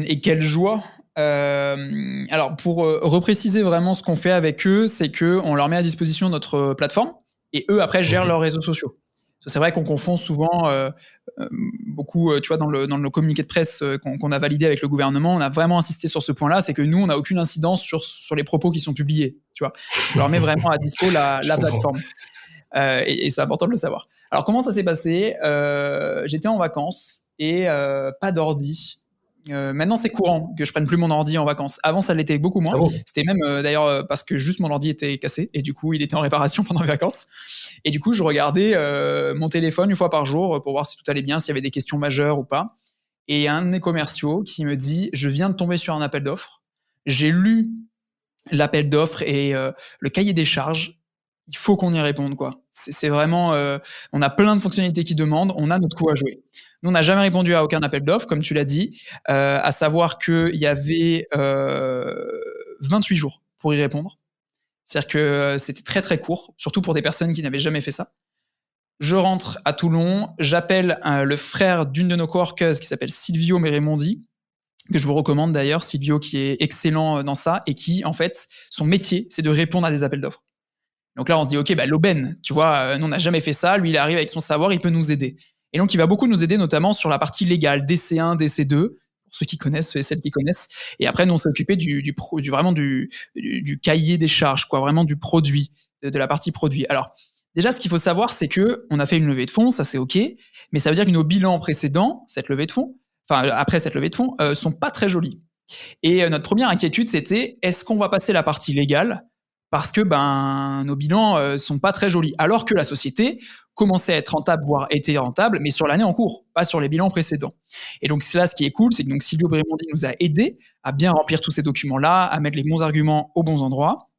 et quelle joie. Alors, pour repréciser vraiment ce qu'on fait avec eux, c'est qu'on leur met à disposition notre plateforme, et eux, après, gèrent Mhm. leurs réseaux sociaux. C'est vrai qu'on confond souvent beaucoup, tu vois, dans le communiqué de presse qu'on a validé avec le gouvernement, on a vraiment insisté sur ce point-là, c'est que nous, on n'a aucune incidence sur les propos qui sont publiés, tu vois. On leur met vraiment à dispo Je la comprends. plateforme. Et c'est important de le savoir. Alors, comment ça s'est passé? J'étais en vacances et pas d'ordi. Maintenant, c'est courant que je prenne plus mon ordi en vacances. Avant, ça l'était beaucoup Ah moins. bon? C'était même d'ailleurs parce que juste mon ordi était cassé et du coup, il était en réparation pendant les vacances. Et du coup, je regardais mon téléphone 1 fois par jour pour voir si tout allait bien, s'il y avait des questions majeures ou pas. Et il y a un de mes commerciaux qui me dit, je viens de tomber sur un appel d'offres. J'ai lu l'appel d'offres et le cahier des charges. Il faut qu'on y réponde, quoi. C'est vraiment, on a plein de fonctionnalités qui demandent, on a notre coup à jouer. Nous, on n'a jamais répondu à aucun appel d'offres, comme tu l'as dit, à savoir qu'il y avait 28 jours pour y répondre. C'est-à-dire que c'était très très court, surtout pour des personnes qui n'avaient jamais fait ça. Je rentre à Toulon, j'appelle le frère d'une de nos coworkers qui s'appelle Silvio Meremondi, que je vous recommande d'ailleurs, Silvio qui est excellent dans ça et qui, en fait, son métier, c'est de répondre à des appels d'offres. Donc là, on se dit, OK, bah, l'aubaine, tu vois, nous, on n'a jamais fait ça. Lui, il arrive avec son savoir, il peut nous aider. Et donc, il va beaucoup nous aider, notamment sur la partie légale, DC1, DC2, pour ceux qui connaissent, ceux et celles qui connaissent. Et après, nous, on s'est occupé du cahier des charges, quoi, vraiment du produit, de la partie produit. Alors, déjà, ce qu'il faut savoir, c'est que on a fait une levée de fonds, ça c'est OK, mais ça veut dire que nos bilans précédents, cette levée de fonds, enfin, après cette levée de fonds, sont pas très jolis. Et notre première inquiétude, c'était est-ce qu'on va passer la partie légale parce que ben nos bilans sont pas très jolis, alors que la société commençait à être rentable, voire était rentable, mais sur l'année en cours, pas sur les bilans précédents. Et donc là, ce qui est cool, c'est que donc Silvio Bremondi nous a aidés à bien remplir tous ces documents-là, à mettre les bons arguments aux bons endroits.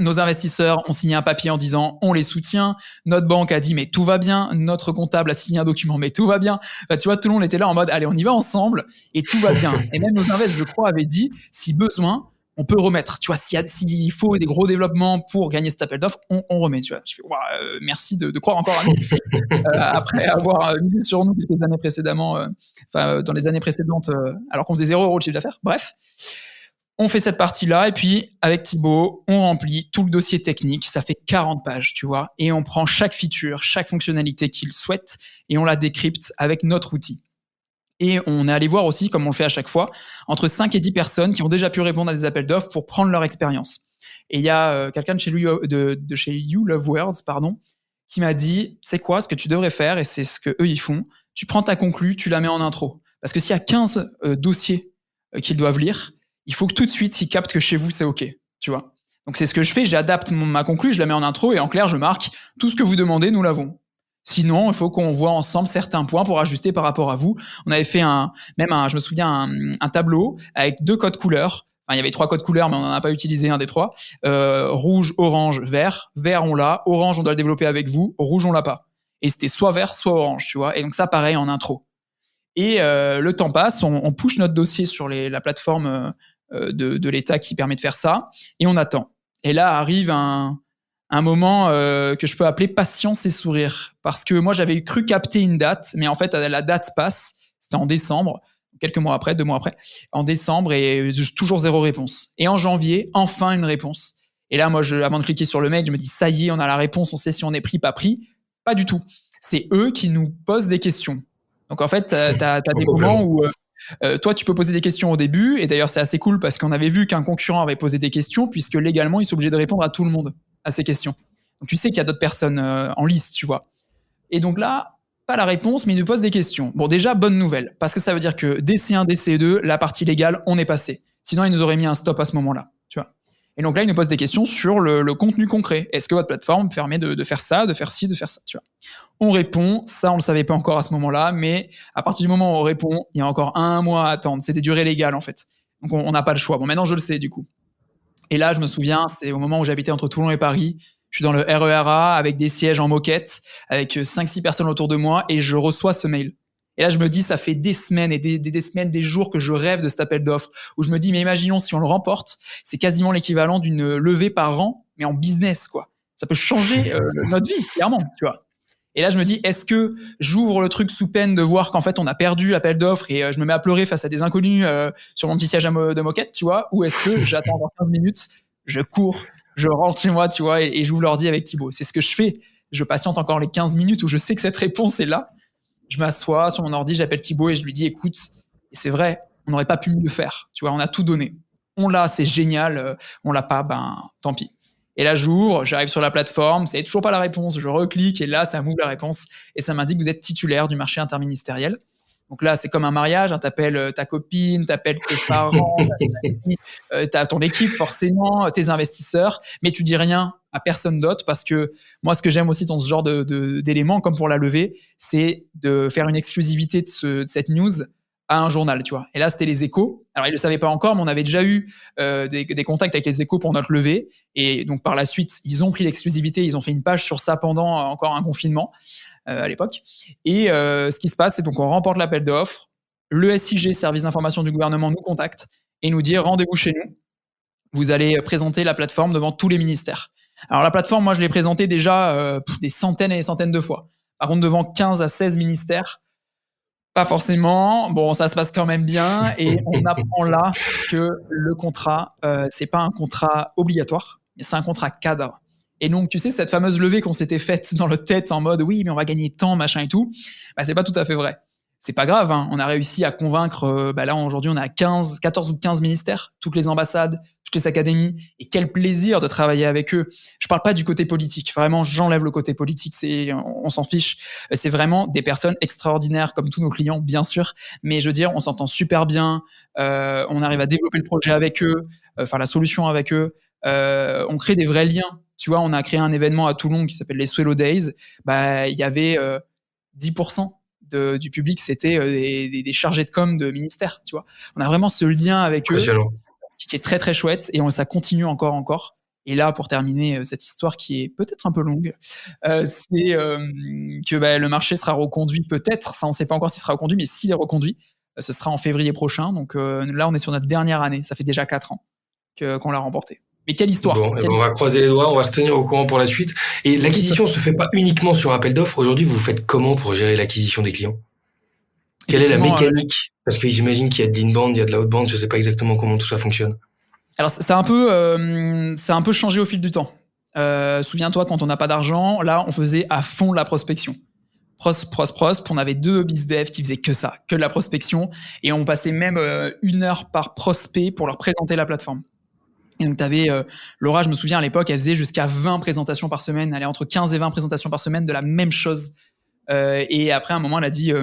Nos investisseurs ont signé un papier en disant on les soutient. Notre banque a dit mais tout va bien. Notre comptable a signé un document mais tout va bien. Bah, tu vois, tout le monde était là en mode allez, on y va ensemble et tout va bien. Et même nos investisseurs, je crois, avaient dit si besoin, on peut remettre. Tu vois, s'il faut des gros développements pour gagner cet appel d'offres, on remet. Tu vois, je fais merci de croire encore à nous. Après avoir misé sur nous quelques années précédemment, dans les années précédentes, alors qu'on faisait 0 € de chiffre d'affaires. Bref. On fait cette partie-là, et puis avec Thibaut, on remplit tout le dossier technique, ça fait 40 pages, tu vois, et on prend chaque feature, chaque fonctionnalité qu'il souhaite, et on la décrypte avec notre outil. Et on est allé voir aussi, comme on le fait à chaque fois, entre 5 et 10 personnes qui ont déjà pu répondre à des appels d'offres pour prendre leur expérience. Et il y a quelqu'un de chez You Love Words, pardon, qui m'a dit, c'est quoi ce que tu devrais faire, et c'est ce que eux ils font, tu prends ta conclue, tu la mets en intro. Parce que s'il y a 15 dossiers qu'ils doivent lire, il faut que tout de suite, ils captent que chez vous, c'est OK, tu vois. Donc c'est ce que je fais, j'adapte ma conclue, je la mets en intro, et en clair, je marque tout ce que vous demandez, nous l'avons. Sinon, il faut qu'on voit ensemble certains points pour ajuster par rapport à vous. On avait fait je me souviens, un tableau avec 2 codes couleurs. Enfin, il y avait 3 codes couleurs, mais on n'en a pas utilisé un des 3. Rouge, orange, vert. Vert, on l'a. Orange, on doit le développer avec vous. Rouge, on l'a pas. Et c'était soit vert, soit orange, tu vois. Et donc ça, pareil, en intro. Et le temps passe, on push notre dossier sur la plateforme de l'État qui permet de faire ça, et on attend. Et là arrive un moment que je peux appeler patience et sourire, parce que moi j'avais cru capter une date, mais en fait la date passe, c'était en décembre, quelques mois après, 2 mois après, en décembre, et toujours 0 réponse. Et en janvier, enfin une réponse. Et là, moi, avant de cliquer sur le mail, je me dis, ça y est, on a la réponse, on sait si on est pris, pas pris. Pas du tout. C'est eux qui nous posent des questions. Donc en fait, t'as des moments où toi, tu peux poser des questions au début, et d'ailleurs, c'est assez cool parce qu'on avait vu qu'un concurrent avait posé des questions, puisque légalement, ils sont obligés de répondre à tout le monde, à ces questions. Donc tu sais qu'il y a d'autres personnes en lice, tu vois. Et donc là, pas la réponse, mais ils nous posent des questions. Bon, déjà, bonne nouvelle, parce que ça veut dire que DC1, DC2, la partie légale, on est passé. Sinon, ils nous auraient mis un stop à ce moment-là, tu vois. Et donc là, ils nous posent des questions sur le contenu concret. Est-ce que votre plateforme permet de faire ça, de faire ci, de faire ça, tu vois. On répond, ça on le savait pas encore à ce moment-là, mais à partir du moment où on répond, il y a encore 1 mois à attendre. C'est des durées légales en fait. Donc on n'a pas le choix. Bon, maintenant je le sais du coup. Et là, je me souviens, c'est au moment où j'habitais entre Toulon et Paris. Je suis dans le RERA avec des sièges en moquette, avec 5-6 personnes autour de moi, et je reçois ce mail. Et là, je me dis, ça fait des semaines et des semaines, des jours que je rêve de cet appel d'offres, où je me dis, mais imaginons si on le remporte, c'est quasiment l'équivalent d'une levée par an, mais en business, quoi. Ça peut changer notre vie, clairement, tu vois. Et là, je me dis, est-ce que j'ouvre le truc sous peine de voir qu'en fait, on a perdu l'appel d'offres, et je me mets à pleurer face à des inconnus sur mon petit siège de moquette, tu vois, ou est-ce que j'attends encore 15 minutes, je cours, je rentre chez moi, tu vois, et j'ouvre l'ordi avec Thibaut. C'est ce que je fais. Je patiente encore les 15 minutes où je sais que cette réponse est là. Je m'assois sur mon ordi, j'appelle Thibaut et je lui dis, écoute, c'est vrai, on n'aurait pas pu mieux faire. Tu vois, on a tout donné. On l'a, c'est génial. On l'a pas, ben, tant pis. Et là, j'ouvre, j'arrive sur la plateforme, c'est toujours pas la réponse. Je reclique et là, ça m'ouvre la réponse et ça m'indique que vous êtes titulaire du marché interministériel. Donc là, c'est comme un mariage, hein, t'appelles ta copine, t'appelles tes parents, t'as ton équipe forcément, tes investisseurs, mais tu dis rien à personne d'autre, parce que moi, ce que j'aime aussi dans ce genre d'éléments, comme pour la levée, c'est de faire une exclusivité de cette news à un journal, tu vois. Et là, c'était les Échos. Alors, ils le savaient pas encore, mais on avait déjà eu des contacts avec les Échos pour notre levée. Et donc, par la suite, ils ont pris l'exclusivité, ils ont fait une page sur ça pendant encore un confinement à l'époque. Et ce qui se passe, c'est donc on remporte l'appel d'offres. Le SIG, service d'information du gouvernement, nous contacte et nous dit rendez-vous chez nous. Vous allez présenter la plateforme devant tous les ministères. Alors la plateforme, moi je l'ai présentée déjà des centaines et des centaines de fois. Par contre, devant 15 à 16 ministères, pas forcément. Bon, ça se passe quand même bien et on apprend là que le contrat, c'est pas un contrat obligatoire, mais c'est un contrat cadre. Et donc, tu sais, cette fameuse levée qu'on s'était faite dans notre tête en mode oui, mais on va gagner tant, machin et tout, bah, c'est pas tout à fait vrai. C'est pas grave, hein. On a réussi à convaincre, là aujourd'hui on a 14 ou 15 ministères, toutes les ambassades, toutes les académies, et quel plaisir de travailler avec eux. Je parle pas du côté politique, vraiment j'enlève le côté politique, on s'en fiche. C'est vraiment des personnes extraordinaires comme tous nos clients, bien sûr, mais je veux dire, on s'entend super bien, on arrive à développer le projet avec eux, la solution avec eux, on crée des vrais liens. Tu vois, on a créé un événement à Toulon qui s'appelle les Swello Days, il y avait 10% du public, c'était des chargés de com de ministère, tu vois. On a vraiment ce lien avec eux qui est très très chouette et ça continue encore. Et là, pour terminer cette histoire qui est peut-être un peu longue, c'est que le marché sera reconduit peut-être, ça on ne sait pas encore s'il sera reconduit, mais s'il est reconduit, ce sera en février prochain. Donc là, on est sur notre dernière année, ça fait déjà 4 ans qu'on l'a remporté. Mais quelle histoire! Bon, on va croiser les doigts, on va se tenir au courant pour la suite. Et l'acquisition se fait pas uniquement sur appel d'offres. Aujourd'hui, vous faites comment pour gérer l'acquisition des clients? Quelle est la mécanique? Parce que j'imagine qu'il y a de l'inbound, il y a de la outbound, je sais pas exactement comment tout ça fonctionne. Alors, ça a un peu changé au fil du temps. Souviens-toi, quand on n'a pas d'argent, là, on faisait à fond la prospection. Prosp. On avait 2 BizDev qui faisaient que ça, que de la prospection. Et on passait même 1 heure par prospect pour leur présenter la plateforme. Et donc, t'avais Laura, je me souviens à l'époque, elle faisait jusqu'à 20 présentations par semaine. Elle allait entre 15 et 20 présentations par semaine de la même chose. Et après, à un moment, elle a dit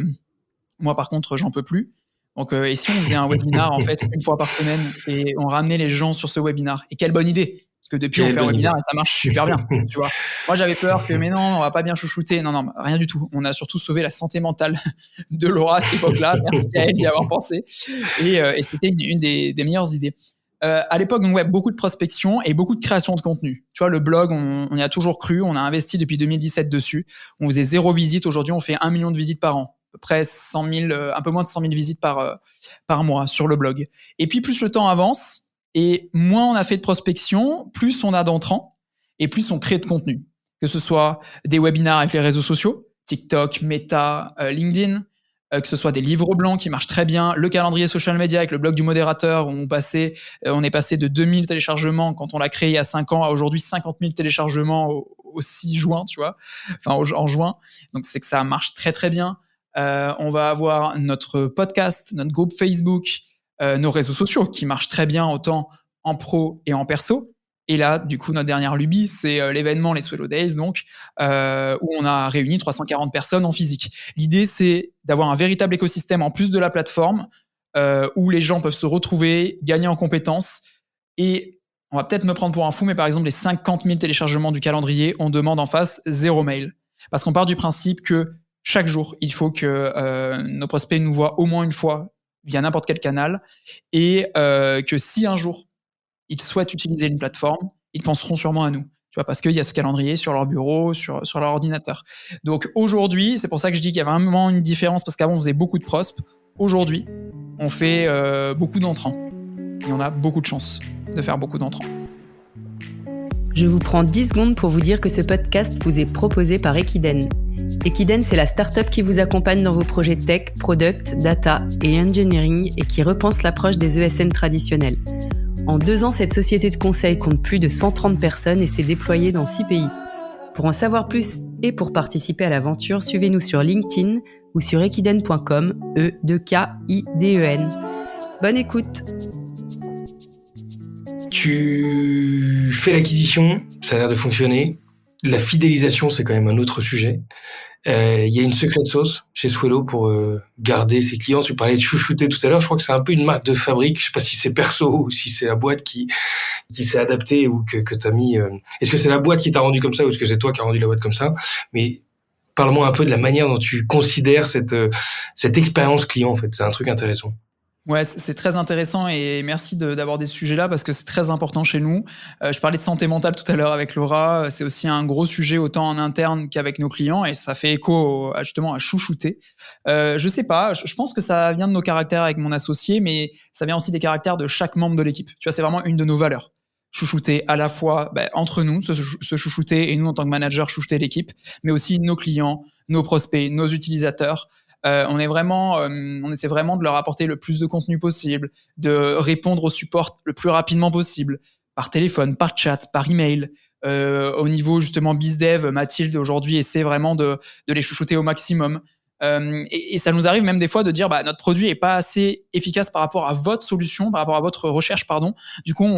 moi, par contre, j'en peux plus. Donc, et si on faisait un webinar, en fait, 1 fois par semaine et on ramenait les gens sur ce webinar? Et quelle bonne idée! Parce que depuis, on fait un webinar et ça marche super bien, tu vois. Moi, j'avais peur que, mais non, on va pas bien chouchouter. Non, rien du tout. On a surtout sauvé la santé mentale de Laura à cette époque-là. Merci à elle d'y avoir pensé. Et c'était une des meilleures idées. À l'époque, donc, beaucoup de prospection et beaucoup de création de contenu. Tu vois, le blog, on y a toujours cru. On a investi depuis 2017 dessus. On faisait 0 visite. Aujourd'hui, on fait 1 million de visites par an. À peu près 100 000, un peu moins de 100 000 visites par mois sur le blog. Et puis, plus le temps avance et moins on a fait de prospection, plus on a d'entrants et plus on crée de contenu. Que ce soit des webinars avec les réseaux sociaux, TikTok, Meta, LinkedIn, que ce soit des livres blancs qui marchent très bien, le calendrier social media avec le blog du modérateur où on est passé de 2000 téléchargements quand on l'a créé il y a 5 ans à aujourd'hui 50 000 téléchargements au 6 juin, tu vois, en juin. Donc, c'est que ça marche très, très bien. On va avoir notre podcast, notre groupe Facebook, nos réseaux sociaux qui marchent très bien autant en pro et en perso. Et là, du coup, notre dernière lubie, c'est l'événement les Swello Days, donc où on a réuni 340 personnes en physique. L'idée, c'est d'avoir un véritable écosystème en plus de la plateforme où les gens peuvent se retrouver, gagner en compétences. Et on va peut-être me prendre pour un fou, mais par exemple, les 50 000 téléchargements du calendrier, on demande en face 0 mail. Parce qu'on part du principe que chaque jour, il faut que nos prospects nous voient au moins une fois via n'importe quel canal et que si un jour, ils souhaitent utiliser une plateforme, ils penseront sûrement à nous. Tu vois, parce qu'il y a ce calendrier sur leur bureau, sur leur ordinateur. Donc aujourd'hui, c'est pour ça que je dis qu'il y a vraiment une différence, parce qu'avant, on faisait beaucoup de prosp. Aujourd'hui, on fait beaucoup d'entrants. Et on a beaucoup de chance de faire beaucoup d'entrants. Je vous prends 10 secondes pour vous dire que ce podcast vous est proposé par Equiden. Equiden, c'est la start-up qui vous accompagne dans vos projets tech, product, data et engineering et qui repense l'approche des ESN traditionnels. En 2 ans, cette société de conseil compte plus de 130 personnes et s'est déployée dans 6 pays. Pour en savoir plus et pour participer à l'aventure, suivez-nous sur LinkedIn ou sur equiden.com, E-2-K-I-D-E-N. Bonne écoute! Tu fais l'acquisition, ça a l'air de fonctionner. La fidélisation, c'est quand même un autre sujet. Il y a une secret sauce chez Swello pour garder ses clients. Tu parlais de chouchouter tout à l'heure. Je crois que c'est un peu une marque de fabrique. Je sais pas si c'est perso ou si c'est la boîte qui s'est adaptée ou que t'as mis. Est-ce que c'est la boîte qui t'a rendu comme ça ou est-ce que c'est toi qui as rendu la boîte comme ça? Mais parle-moi un peu de la manière dont tu considères cette expérience client. En fait, c'est un truc intéressant. Ouais, c'est très intéressant et merci d'aborder ce sujet-là parce que c'est très important chez nous. Je parlais de santé mentale tout à l'heure avec Laura. C'est aussi un gros sujet autant en interne qu'avec nos clients et ça fait écho justement à chouchouter. Je sais pas, je pense que ça vient de nos caractères avec mon associé, mais ça vient aussi des caractères de chaque membre de l'équipe. Tu vois, c'est vraiment une de nos valeurs. chouchouter à la fois entre nous, se chouchouter et nous en tant que manager chouchouter l'équipe, mais aussi nos clients, nos prospects, nos utilisateurs. On essaie vraiment de leur apporter le plus de contenu possible, de répondre au support le plus rapidement possible, par téléphone, par chat, par email. Au niveau justement BizDev, Mathilde aujourd'hui essaie vraiment de les chouchouter au maximum. Et ça nous arrive même des fois de dire notre produit est pas assez efficace par rapport à votre solution, par rapport à votre recherche, pardon. Du coup,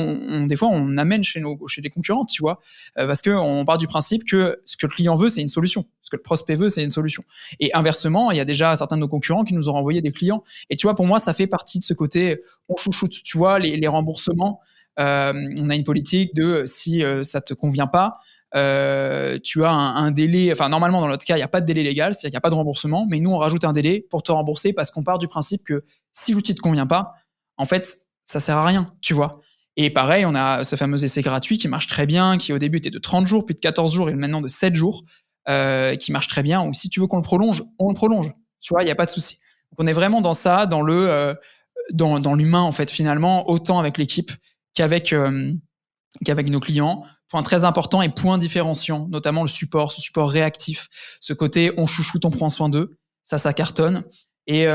des fois, on amène chez des concurrents, tu vois, parce que on part du principe que ce que le client veut, c'est une solution. Ce que le prospect veut, c'est une solution. Et inversement, il y a déjà certains de nos concurrents qui nous ont renvoyé des clients. Et tu vois, pour moi, ça fait partie de ce côté, on chouchoute. Tu vois, les remboursements, on a une politique de si ça te convient pas, tu as un délai, enfin normalement dans notre cas il n'y a pas de délai légal, c'est-à-dire qu'il n'y a pas de remboursement, mais nous on rajoute un délai pour te rembourser parce qu'on part du principe que si l'outil ne te convient pas, en fait ça sert à rien, tu vois. Et pareil, on a ce fameux essai gratuit qui marche très bien, qui au début était de 30 jours, puis de 14 jours et maintenant de 7 jours, qui marche très bien, ou si tu veux qu'on le prolonge, on le prolonge, tu vois, il n'y a pas de souci. Donc on est vraiment dans ça, dans l'humain en fait finalement, autant avec l'équipe qu'avec nos clients. Point très important et point différenciant, notamment le support, ce support réactif, ce côté on chouchoute, on prend soin d'eux, ça cartonne. Et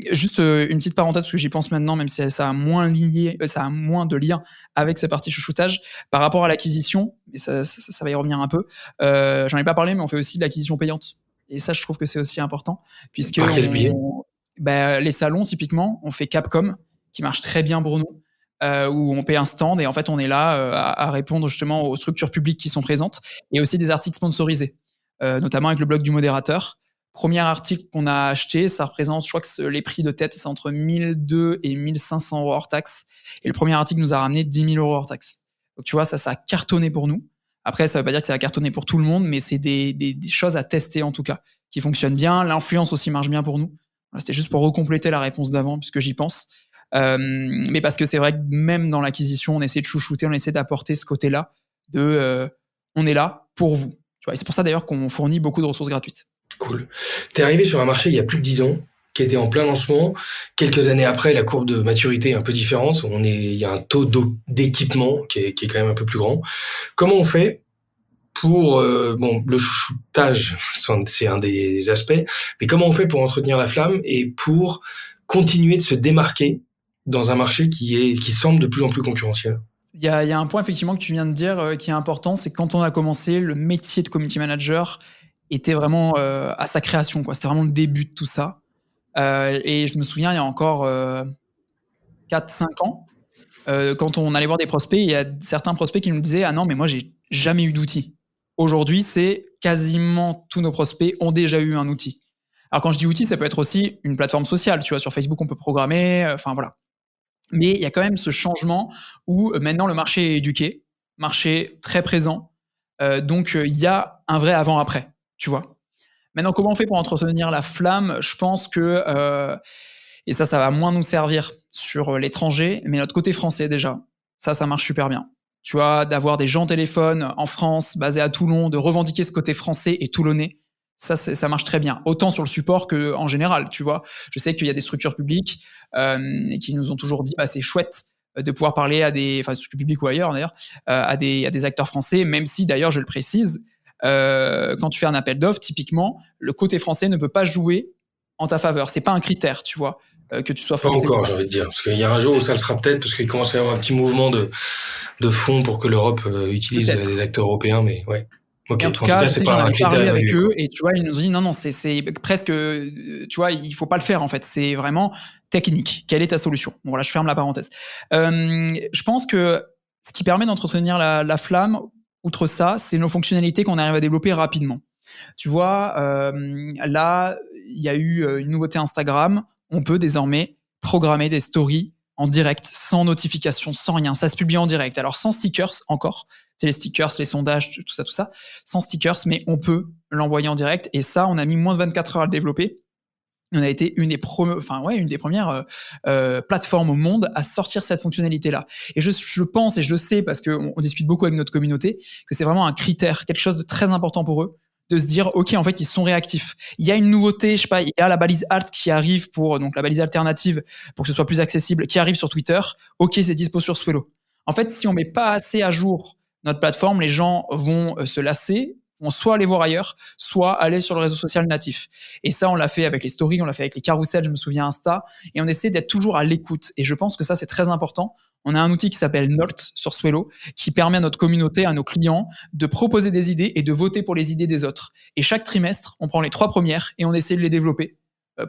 juste une petite parenthèse parce que j'y pense maintenant, même si ça a moins de lien avec cette partie chouchoutage par rapport à l'acquisition, mais ça va y revenir un peu. J'en ai pas parlé, mais on fait aussi de l'acquisition payante. Et ça, je trouve que c'est aussi important, puisque les salons typiquement, on fait Capcom qui marche très bien pour nous. Où on paie un stand et en fait on est là à répondre justement aux structures publiques qui sont présentes et aussi des articles sponsorisés, notamment avec le blog du modérateur. Premier article qu'on a acheté, ça représente, je crois que les prix de tête, c'est entre 1 200 et 1 500 euros hors taxe. Et le premier article nous a ramené 10 000 euros hors taxe. Donc tu vois, ça a cartonné pour nous. Après, ça veut pas dire que ça a cartonné pour tout le monde, mais c'est des choses à tester en tout cas, qui fonctionnent bien. L'influence aussi marche bien pour nous. Voilà, c'était juste pour recompléter la réponse d'avant, puisque j'y pense. Mais parce que c'est vrai que même dans l'acquisition, on essaie de chouchouter, on essaie d'apporter ce côté-là on est là pour vous. Tu vois, et c'est pour ça d'ailleurs qu'on fournit beaucoup de ressources gratuites. Cool. T'es arrivé sur un marché il y a plus de 10 ans, qui était en plein lancement. Quelques années après, la courbe de maturité est un peu différente. Il y a un taux d'équipement qui est quand même un peu plus grand. Comment on fait pour le chouchoutage, c'est un des aspects, mais comment on fait pour entretenir la flamme et pour continuer de se démarquer dans un marché qui semble de plus en plus concurrentiel? Il y a un point effectivement que tu viens de dire qui est important, c'est que quand on a commencé, le métier de community manager était vraiment à sa création, quoi. C'était vraiment le début de tout ça. Et je me souviens, il y a encore 4-5 ans, quand on allait voir des prospects, il y a certains prospects qui nous disaient « Ah non, mais moi, j'ai jamais eu d'outil. » Aujourd'hui, c'est quasiment tous nos prospects ont déjà eu un outil. Alors quand je dis outil, ça peut être aussi une plateforme sociale. Tu vois, sur Facebook, on peut programmer, enfin voilà. Mais il y a quand même ce changement où maintenant le marché est éduqué, marché très présent. Donc il y a un vrai avant-après, tu vois. Maintenant, comment on fait pour entretenir la flamme? Je pense que, et ça va moins nous servir sur l'étranger, mais notre côté français déjà, ça marche super bien. Tu vois, d'avoir des gens au téléphone en France, basés à Toulon, de revendiquer ce côté français et toulonnais, ça marche très bien. Autant sur le support qu'en général, tu vois. Je sais qu'il y a des structures publiques qui nous ont toujours dit c'est chouette de pouvoir parler à structures publiques ou ailleurs d'ailleurs, à des acteurs français, même si d'ailleurs, je le précise, quand tu fais un appel d'offres, typiquement, le côté français ne peut pas jouer en ta faveur. C'est pas un critère, tu vois, que tu sois français. Pas encore, j'ai envie de dire. Parce qu'il y a un jour où ça le sera peut-être, parce qu'il commence à y avoir un petit mouvement de fond pour que l'Europe utilise des acteurs européens, mais ouais. Okay. En tout cas, c'est pas un critère. J'en ai parlé avec eux et tu vois, ils nous ont dit non, c'est presque, tu vois, il faut pas le faire en fait. C'est vraiment technique. Quelle est ta solution? Bon, voilà, je ferme la parenthèse. Je pense que ce qui permet d'entretenir la flamme, outre ça, c'est nos fonctionnalités qu'on arrive à développer rapidement. Tu vois, là, il y a eu une nouveauté Instagram. On peut désormais programmer des stories en direct, sans notification, sans rien. Ça se publie en direct. Alors, sans stickers encore. C'est les stickers, les sondages, tout ça. Sans stickers, mais on peut l'envoyer en direct. Et ça, on a mis moins de 24 heures à le développer. On a été une des premières plateformes au monde à sortir cette fonctionnalité-là. Et je pense et je sais, parce qu'on discute beaucoup avec notre communauté, que c'est vraiment un critère, quelque chose de très important pour eux, de se dire, OK, en fait, ils sont réactifs. Il y a une nouveauté, je sais pas, il y a la balise alt qui arrive donc la balise alternative pour que ce soit plus accessible, qui arrive sur Twitter. OK, c'est dispo sur Swello. En fait, si on met pas assez à jour notre plateforme, les gens vont se lasser, vont soit aller voir ailleurs, soit aller sur le réseau social natif. Et ça, on l'a fait avec les stories, on l'a fait avec les carousels, je me souviens Insta, et on essaie d'être toujours à l'écoute. Et je pense que ça, c'est très important. On a un outil qui s'appelle Nolt sur Swello, qui permet à notre communauté, à nos clients, de proposer des idées et de voter pour les idées des autres. Et chaque trimestre, on prend les 3 premières et on essaie de les développer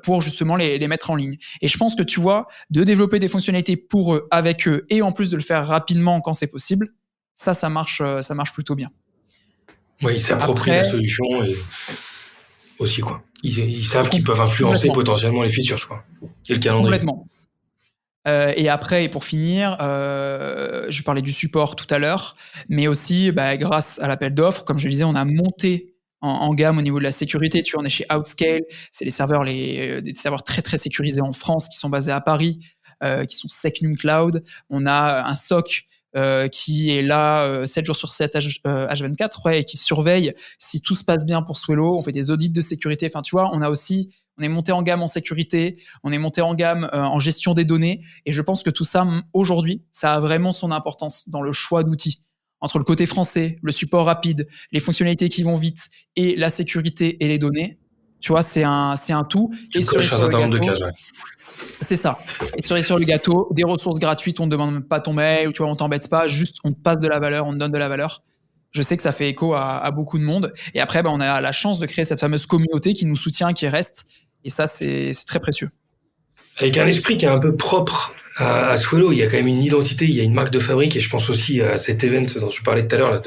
pour justement les mettre en ligne. Et je pense que tu vois, de développer des fonctionnalités pour eux, avec eux, et en plus de le faire rapidement quand c'est possible, ça marche plutôt bien. Oui, ils s'approprient la solution et aussi, quoi. Ils savent qu'ils peuvent influencer potentiellement les features, quoi. Et le calendrier. Complètement. Et après, et pour finir, je parlais du support tout à l'heure, mais aussi, grâce à l'appel d'offres, comme je le disais, on a monté en gamme au niveau de la sécurité. Tu vois, on est chez Outscale, c'est des serveurs très très sécurisés en France qui sont basés à Paris, qui sont SecNum Cloud. On a un SOC qui est là 7 jours sur 7 H24, et qui surveille si tout se passe bien pour Swello. On fait des audits de sécurité. Enfin, tu vois, on est monté en gamme en sécurité, on est monté en gamme en gestion des données, et je pense que tout ça, aujourd'hui, ça a vraiment son importance dans le choix d'outils. Entre le côté français, le support rapide, les fonctionnalités qui vont vite, et la sécurité et les données, tu vois, c'est un tout. Tu coches un certain nombre de cases, ouais. C'est ça. Et cerise sur le gâteau, des ressources gratuites, on ne demande même pas ton mail, ou tu vois, on t'embête pas, juste on te passe de la valeur, on te donne de la valeur. Je sais que ça fait écho à beaucoup de monde. Et après, on a la chance de créer cette fameuse communauté qui nous soutient, qui reste. Et ça, c'est très précieux. Avec un esprit qui est un peu propre à Swello, il y a quand même une identité, il y a une marque de fabrique, et je pense aussi à cet event dont tu parlais tout à l'heure, là,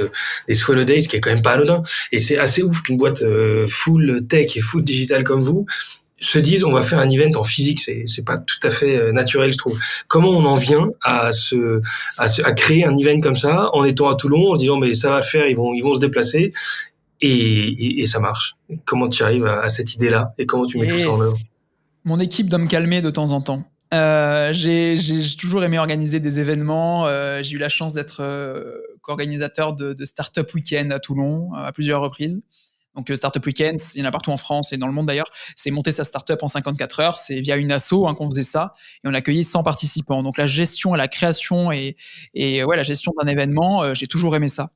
des Swello Days, qui est quand même pas anodin. Et c'est assez ouf qu'une boîte full tech et full digital comme vous se disent on va faire un event en physique. C'est pas tout à fait naturel, je trouve. Comment on en vient à créer un event comme ça en étant à Toulon, en se disant mais ça va le faire, ils vont se déplacer, et ça marche. Comment tu arrives à cette idée-là et comment tu mets tout ça en œuvre? Mon équipe doit me calmer de temps en temps. J'ai toujours aimé organiser des événements. J'ai eu la chance d'être co-organisateur de Startup Weekend à Toulon à plusieurs reprises. Donc Startup Weekend, il y en a partout en France et dans le monde d'ailleurs. C'est monter sa startup en 54 heures. C'est via une asso qu'on faisait ça, et on accueillait 100 participants. Donc la gestion et la création et la gestion d'un événement, j'ai toujours aimé ça.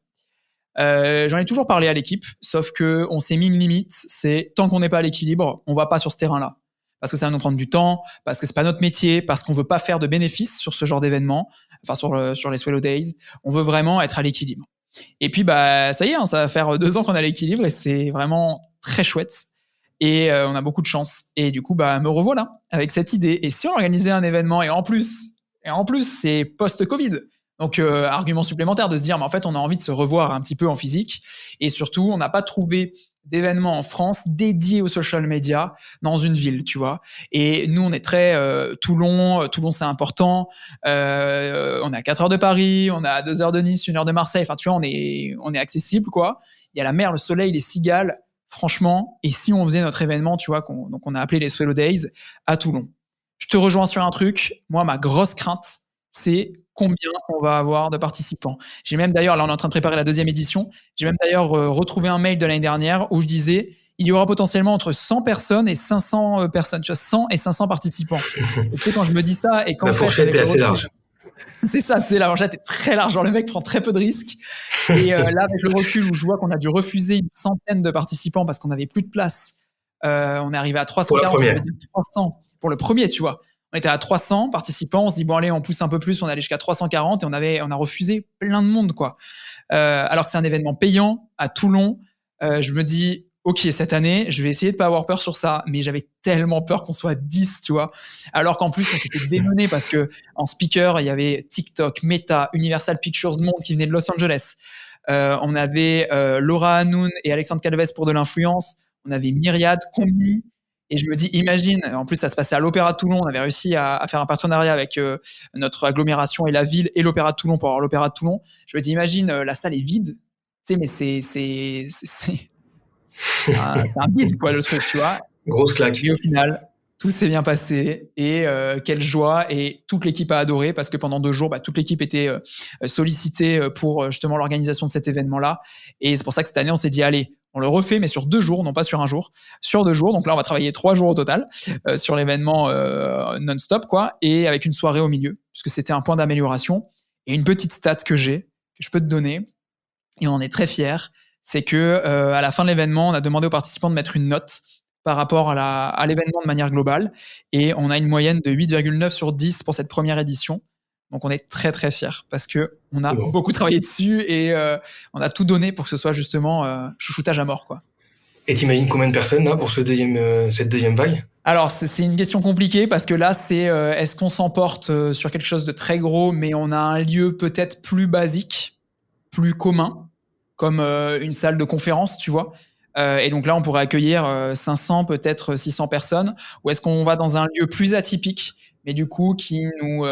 J'en ai toujours parlé à l'équipe, sauf que on s'est mis une limite. C'est tant qu'on n'est pas à l'équilibre, on va pas sur ce terrain-là. Parce que ça va nous prendre du temps, parce que c'est pas notre métier, parce qu'on veut pas faire de bénéfices sur ce genre d'événement, enfin sur les Swello Days. On veut vraiment être à l'équilibre. Et puis ça y est, ça va faire 2 ans qu'on est à l'équilibre, et c'est vraiment très chouette. Et on a beaucoup de chance. Et du coup, me revoilà avec cette idée. Et si on organisait un événement, et en plus c'est post-Covid. Donc, argument supplémentaire de se dire, mais en fait, on a envie de se revoir un petit peu en physique. Et surtout, on n'a pas trouvé d'événements en France dédiés aux social media dans une ville, tu vois. Et nous, on est très Toulon, c'est important. On est à 4 heures de Paris, on est à 2 heures de Nice, 1 heure de Marseille. Enfin, tu vois, on est accessible, quoi. Il y a la mer, le soleil, les cigales, franchement. Et si on faisait notre événement, tu vois, donc on a appelé les Swello Days à Toulon. Je te rejoins sur un truc. Moi, ma grosse crainte, c'est combien on va avoir de participants. J'ai même d'ailleurs, là on est en train de préparer la 2e édition, j'ai même d'ailleurs retrouvé un mail de l'année dernière où je disais il y aura potentiellement entre 100 personnes et 500 personnes, tu vois, 100 et 500 participants. Et tu sais, quand je me dis ça, et quand la fourchette est assez large. C'est ça, tu sais, la fourchette est très large, genre le mec prend très peu de risques. Et là, avec le recul où je vois qu'on a dû refuser une centaine de participants parce qu'on n'avait plus de place, on est arrivé à 340, on avait dit 300 pour le premier, tu vois. On était à 300 participants, on se dit bon allez, on pousse un peu plus, on est allé jusqu'à 340, et on a refusé plein de monde, quoi. Alors que c'est un événement payant à Toulon. Je me dis ok, cette année, je vais essayer de pas avoir peur sur ça, mais j'avais tellement peur qu'on soit 10, tu vois. Alors qu'en plus, on s'était démené parce que en speaker, il y avait TikTok, Meta, Universal Pictures Monde qui venait de Los Angeles. On avait Laura Hanoun et Alexandre Calves pour de l'influence. On avait Myriad, Combi. Et je me dis, imagine, en plus ça se passait à l'Opéra de Toulon, on avait réussi à faire un partenariat avec notre agglomération et la ville et l'Opéra de Toulon pour avoir l'Opéra de Toulon. Je me dis, imagine, la salle est vide, tu sais, mais c'est un bide, quoi, le truc, tu vois. Grosse claque. Et au final, tout s'est bien passé, et quelle joie, et toute l'équipe a adoré parce que pendant 2 jours, toute l'équipe était sollicitée pour justement l'organisation de cet événement-là. Et c'est pour ça que cette année, on s'est dit, allez, on le refait, mais sur 2 jours, non pas sur 1 jour, sur 2 jours. Donc là, on va travailler 3 jours au total sur l'événement non-stop, quoi, et avec une soirée au milieu, puisque c'était un point d'amélioration. Et une petite stat que je peux te donner, et on en est très fiers, c'est que à la fin de l'événement, on a demandé aux participants de mettre une note par rapport à l'événement de manière globale, et on a une moyenne de 8,9 sur 10 pour cette première édition. Donc on est très très fiers parce que on a beaucoup travaillé dessus et on a tout donné pour que ce soit justement chouchoutage à mort, quoi. Et t'imagines combien de personnes là pour cette deuxième vague? Alors c'est une question compliquée parce que là c'est est-ce qu'on s'emporte sur quelque chose de très gros, mais on a un lieu peut-être plus basique, plus commun, comme une salle de conférence, tu vois. Et donc là, on pourrait accueillir 500, peut-être 600 personnes. Ou est-ce qu'on va dans un lieu plus atypique, mais du coup qui nous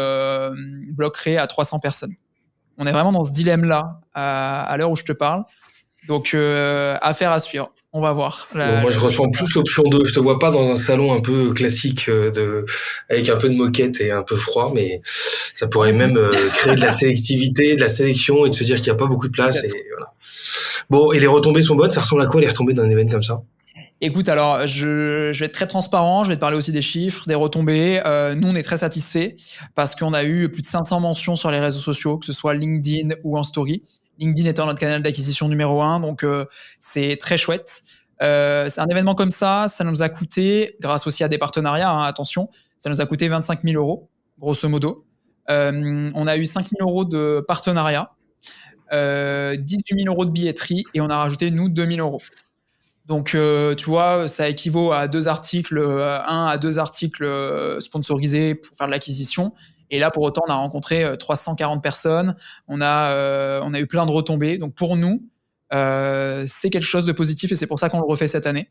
bloquerait à 300 personnes? On est vraiment dans ce dilemme-là à l'heure où je te parle. Donc, affaire à suivre. On va voir. Bon, moi, je ressens plus l'option 2. Je te vois pas dans un salon un peu classique avec un peu de moquette et un peu froid, mais ça pourrait même créer de la sélectivité, de la sélection et de se dire qu'il n'y a pas beaucoup de place. Et voilà. Bon, et les retombées sont bonnes. Ça ressemble à quoi les retombées d'un événement comme ça? Écoute, alors je vais être très transparent, je vais te parler aussi des chiffres, des retombées. Nous, on est très satisfaits parce qu'on a eu plus de 500 mentions sur les réseaux sociaux, que ce soit LinkedIn ou en story. LinkedIn étant notre canal d'acquisition numéro 1, donc c'est très chouette. C'est un événement comme ça nous a coûté, grâce aussi à des partenariats, hein, attention, ça nous a coûté 25 000 €, grosso modo. On a eu 5 000 € de partenariat, 18 000 € de billetterie et on a rajouté, nous, 2 000 €. Donc, tu vois, ça équivaut à 2 articles, 1 à 2 articles sponsorisés pour faire de l'acquisition. Et là, pour autant, on a rencontré 340 personnes. On a eu plein de retombées. Donc, pour nous, c'est quelque chose de positif et c'est pour ça qu'on le refait cette année.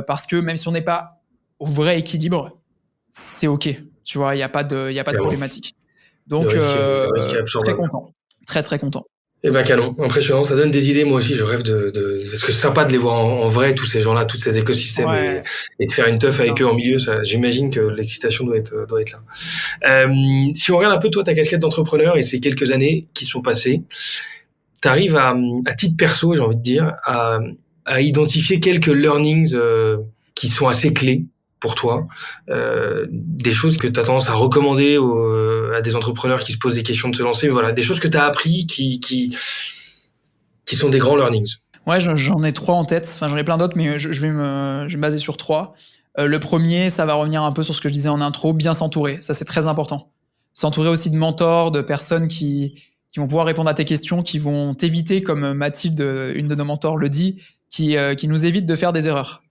Parce que même si on n'est pas au vrai équilibre, c'est OK. Tu vois, il n'y a pas de problématique. Donc, très content. Très, très content. Eh ben canon, impressionnant, ça donne des idées. Moi aussi, je rêve parce que c'est sympa de les voir en vrai, tous ces gens-là, tous ces écosystèmes, et de faire une teuf avec eux en milieu. Ça, j'imagine que l'excitation doit être là. Si on regarde un peu toi ta casquette d'entrepreneur et ces quelques années qui sont passées, t'arrives à titre perso, j'ai envie de dire, à identifier quelques learnings qui sont assez clés pour toi, des choses que tu as tendance à recommander à des entrepreneurs qui se posent des questions de se lancer, mais voilà, des choses que tu as appris qui sont des grands learnings. Ouais, j'en ai 3 en tête, enfin j'en ai plein d'autres, mais je vais me baser sur 3. Le premier, ça va revenir un peu sur ce que je disais en intro, bien s'entourer, ça c'est très important. S'entourer aussi de mentors, de personnes qui vont pouvoir répondre à tes questions, qui vont t'éviter, comme Mathilde, une de nos mentors, le dit, qui nous évite de faire des erreurs.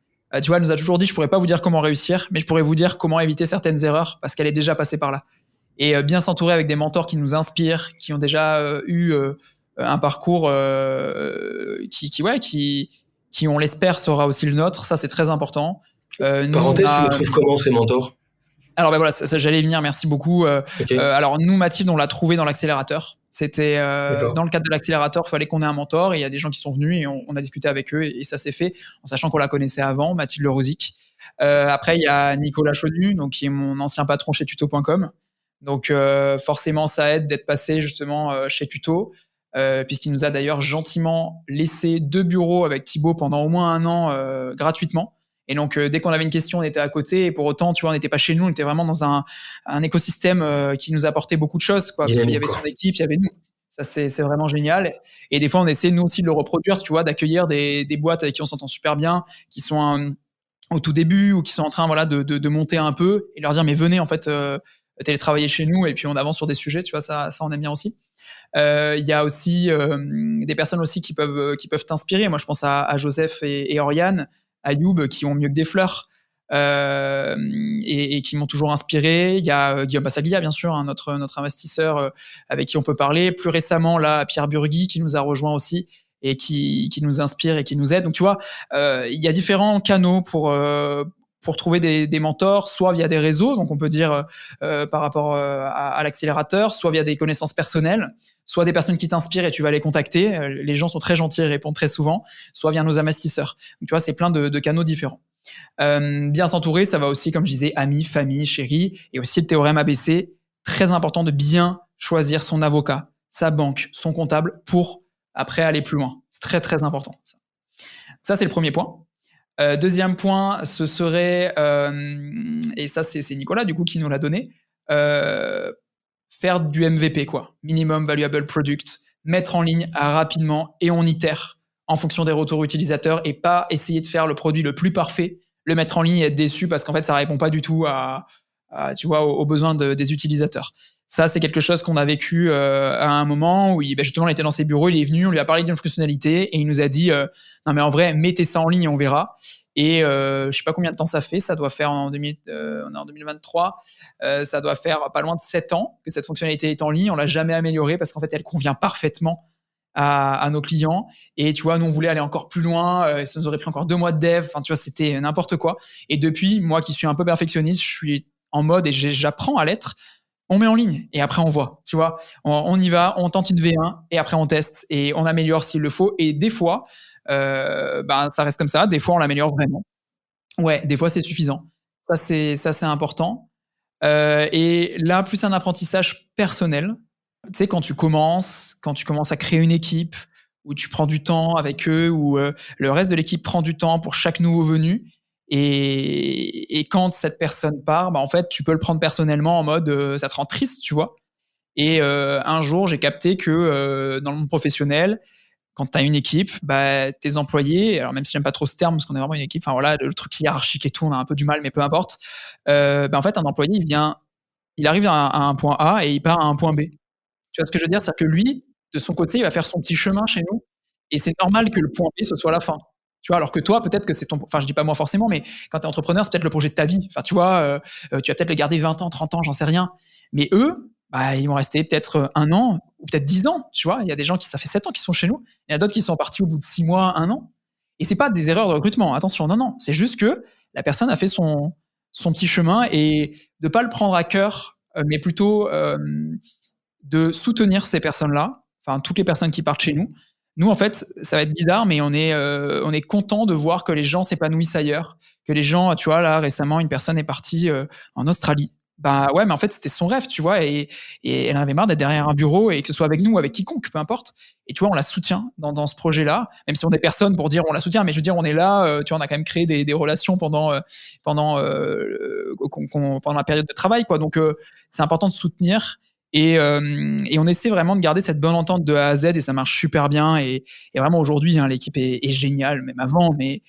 Tu vois, elle nous a toujours dit, je pourrais pas vous dire comment réussir, mais je pourrais vous dire comment éviter certaines erreurs parce qu'elle est déjà passée par là. Et bien s'entourer avec des mentors qui nous inspirent, qui ont déjà eu un parcours qui, on l'espère, sera aussi le nôtre. Ça, c'est très important. Parenthèse, tu les trouves comment, ces mentors? Alors, ben voilà, ça, j'allais y venir, merci beaucoup. Okay. Alors, nous, Mathilde, on l'a trouvé dans l'accélérateur. C'était dans le cadre de l'accélérateur, il fallait qu'on ait un mentor et il y a des gens qui sont venus et on a discuté avec eux et ça s'est fait en sachant qu'on la connaissait avant, Mathilde Le Rosic. Après, il y a Nicolas Chonu, donc, qui est mon ancien patron chez tuto.com. Donc, forcément, ça aide d'être passé justement chez Tuto, puisqu'il nous a d'ailleurs gentiment laissé 2 bureaux avec Thibaut pendant au moins 1 an gratuitement. Et donc, dès qu'on avait une question, on était à côté. Et pour autant, tu vois, on n'était pas chez nous. On était vraiment dans un écosystème qui nous apportait beaucoup de choses, quoi. Parce qu'il y avait son équipe, il y avait nous. Ça, c'est vraiment génial. Et des fois, on essaie, nous aussi, de le reproduire, tu vois, d'accueillir des boîtes avec qui on s'entend super bien, qui sont au tout début ou qui sont en train, voilà, de monter un peu et leur dire, mais venez, en fait, télétravailler chez nous et puis on avance sur des sujets, tu vois, ça on aime bien aussi. Il y a aussi des personnes aussi qui peuvent t'inspirer. Moi, je pense à Joseph et Oriane, à Youb, qui ont mieux que des fleurs et qui m'ont toujours inspiré. Il y a Guillaume Bassaglia, bien sûr, hein, notre investisseur avec qui on peut parler. Plus récemment, là, Pierre Burgui, qui nous a rejoint aussi et qui nous inspire et qui nous aide. Donc, tu vois, il y a différents canaux pour trouver des mentors, soit via des réseaux, donc on peut dire par rapport à l'accélérateur, soit via des connaissances personnelles, soit des personnes qui t'inspirent et tu vas les contacter. Les gens sont très gentils et répondent très souvent, soit via nos investisseurs. Donc tu vois, c'est plein de canaux différents. Bien s'entourer, ça va aussi, comme je disais, amis, famille, chérie, et aussi le théorème ABC. Très important de bien choisir son avocat, sa banque, son comptable pour après aller plus loin. C'est très très important. Ça c'est le premier point. Deuxième point, ce serait, et ça c'est Nicolas du coup qui nous l'a donné, faire du MVP, quoi. Minimum Valuable Product, mettre en ligne rapidement et on itère en fonction des retours utilisateurs et pas essayer de faire le produit le plus parfait, le mettre en ligne et être déçu parce qu'en fait, ça répond pas du tout tu vois, aux besoins des utilisateurs. Ça, c'est quelque chose qu'on a vécu à un moment où justement, il était dans ses bureaux, il est venu, on lui a parlé d'une fonctionnalité et il nous a dit non mais en vrai, mettez ça en ligne et on verra. Et je sais pas combien de temps ça fait, ça doit faire on est en 2023, ça doit faire pas loin de 7 ans que cette fonctionnalité est en ligne. On l'a jamais améliorée parce qu'en fait, elle convient parfaitement à nos clients. Et tu vois, nous, on voulait aller encore plus loin. Ça nous aurait pris encore 2 mois de dev. Enfin, tu vois, c'était n'importe quoi. Et depuis, moi qui suis un peu perfectionniste, je suis en mode et j'apprends à l'être. On met en ligne et après on voit, tu vois. On y va, on tente une V1 et après on teste et on améliore s'il le faut. Et des fois, ça reste comme ça. Des fois, on l'améliore vraiment. Ouais, des fois, c'est suffisant. Ça, c'est important. Et là, plus un apprentissage personnel. Tu sais, quand tu commences à créer une équipe, où tu prends du temps avec eux, où le reste de l'équipe prend du temps pour chaque nouveau venu, et quand cette personne part, en fait, tu peux le prendre personnellement en mode ça te rend triste, tu vois. Et un jour, j'ai capté que dans le monde professionnel, quand tu as une équipe, tes employés, alors même si j'aime pas trop ce terme parce qu'on est vraiment une équipe, enfin voilà, le truc hiérarchique et tout, on a un peu du mal, mais peu importe. En fait, un employé, il arrive à un point A et il part à un point B. Tu vois ce que je veux dire? C'est-à-dire que lui, de son côté, il va faire son petit chemin chez nous et c'est normal que le point B, ce soit la fin. Tu vois? Alors que toi, peut-être que c'est ton, enfin, je dis pas moi forcément, mais quand tu es entrepreneur, c'est peut-être le projet de ta vie. Enfin, tu vois, tu vas peut-être le garder 20 ans, 30 ans, j'en sais rien. Mais eux, ils vont rester peut-être 1 an ou peut-être 10 ans, tu vois? Il y a des gens qui, ça fait 7 ans qu'ils sont chez nous. Il y en a d'autres qui sont partis au bout de 6 mois, 1 an. Et c'est pas des erreurs de recrutement, attention, non, non. C'est juste que la personne a fait son petit chemin et de pas le prendre à cœur, mais plutôt, de soutenir ces personnes-là, enfin toutes les personnes qui partent chez nous. Nous, en fait, ça va être bizarre, mais on est content de voir que les gens s'épanouissent ailleurs, que les gens, tu vois, là récemment, une personne est partie en Australie. Bah ouais, mais en fait, c'était son rêve, tu vois, et elle en avait marre d'être derrière un bureau et que ce soit avec nous ou avec quiconque, peu importe. Et tu vois, on la soutient dans ce projet-là, même si on est personne pour dire on la soutient, mais je veux dire, on est là, tu vois, on a quand même créé des relations pendant la période de travail, quoi. Donc, c'est important de soutenir. Et on essaie vraiment de garder cette bonne entente de A à Z et ça marche super bien. Et vraiment aujourd'hui, l'équipe est géniale, même avant, mais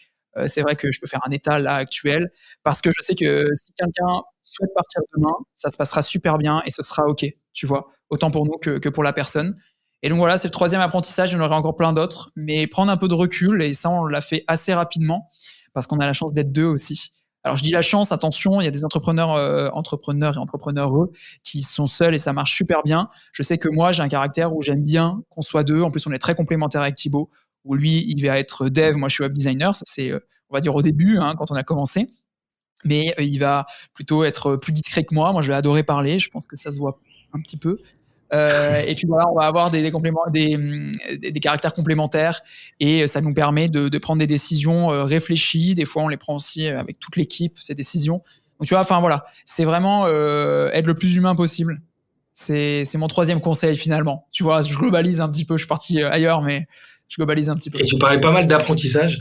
c'est vrai que je peux faire un état là actuel parce que je sais que si quelqu'un souhaite partir demain, ça se passera super bien et ce sera OK, tu vois, autant pour nous que pour la personne. Et donc voilà, c'est le troisième apprentissage, il y en aurait encore plein d'autres, mais prendre un peu de recul, et ça, on l'a fait assez rapidement parce qu'on a la chance d'être deux aussi. Alors je dis la chance, attention, il y a des entrepreneurs et entrepreneureux qui sont seuls et ça marche super bien. Je sais que moi, j'ai un caractère où j'aime bien qu'on soit deux. En plus, on est très complémentaires avec Thibaut, où lui, il va être dev, moi je suis web designer. Ça c'est, on va dire au début, quand on a commencé. Mais il va plutôt être plus discret que moi. Moi, je vais adorer parler. Je pense que ça se voit un petit peu. Et puis voilà, on va avoir des caractères complémentaires et ça nous permet de prendre des décisions réfléchies. Des fois, on les prend aussi avec toute l'équipe, ces décisions. Donc tu vois, enfin voilà, c'est vraiment être le plus humain possible. C'est mon troisième conseil finalement. Tu vois, je globalise un petit peu. Je suis parti ailleurs, mais je globalise un petit peu. Et tu parlais pas mal d'apprentissage.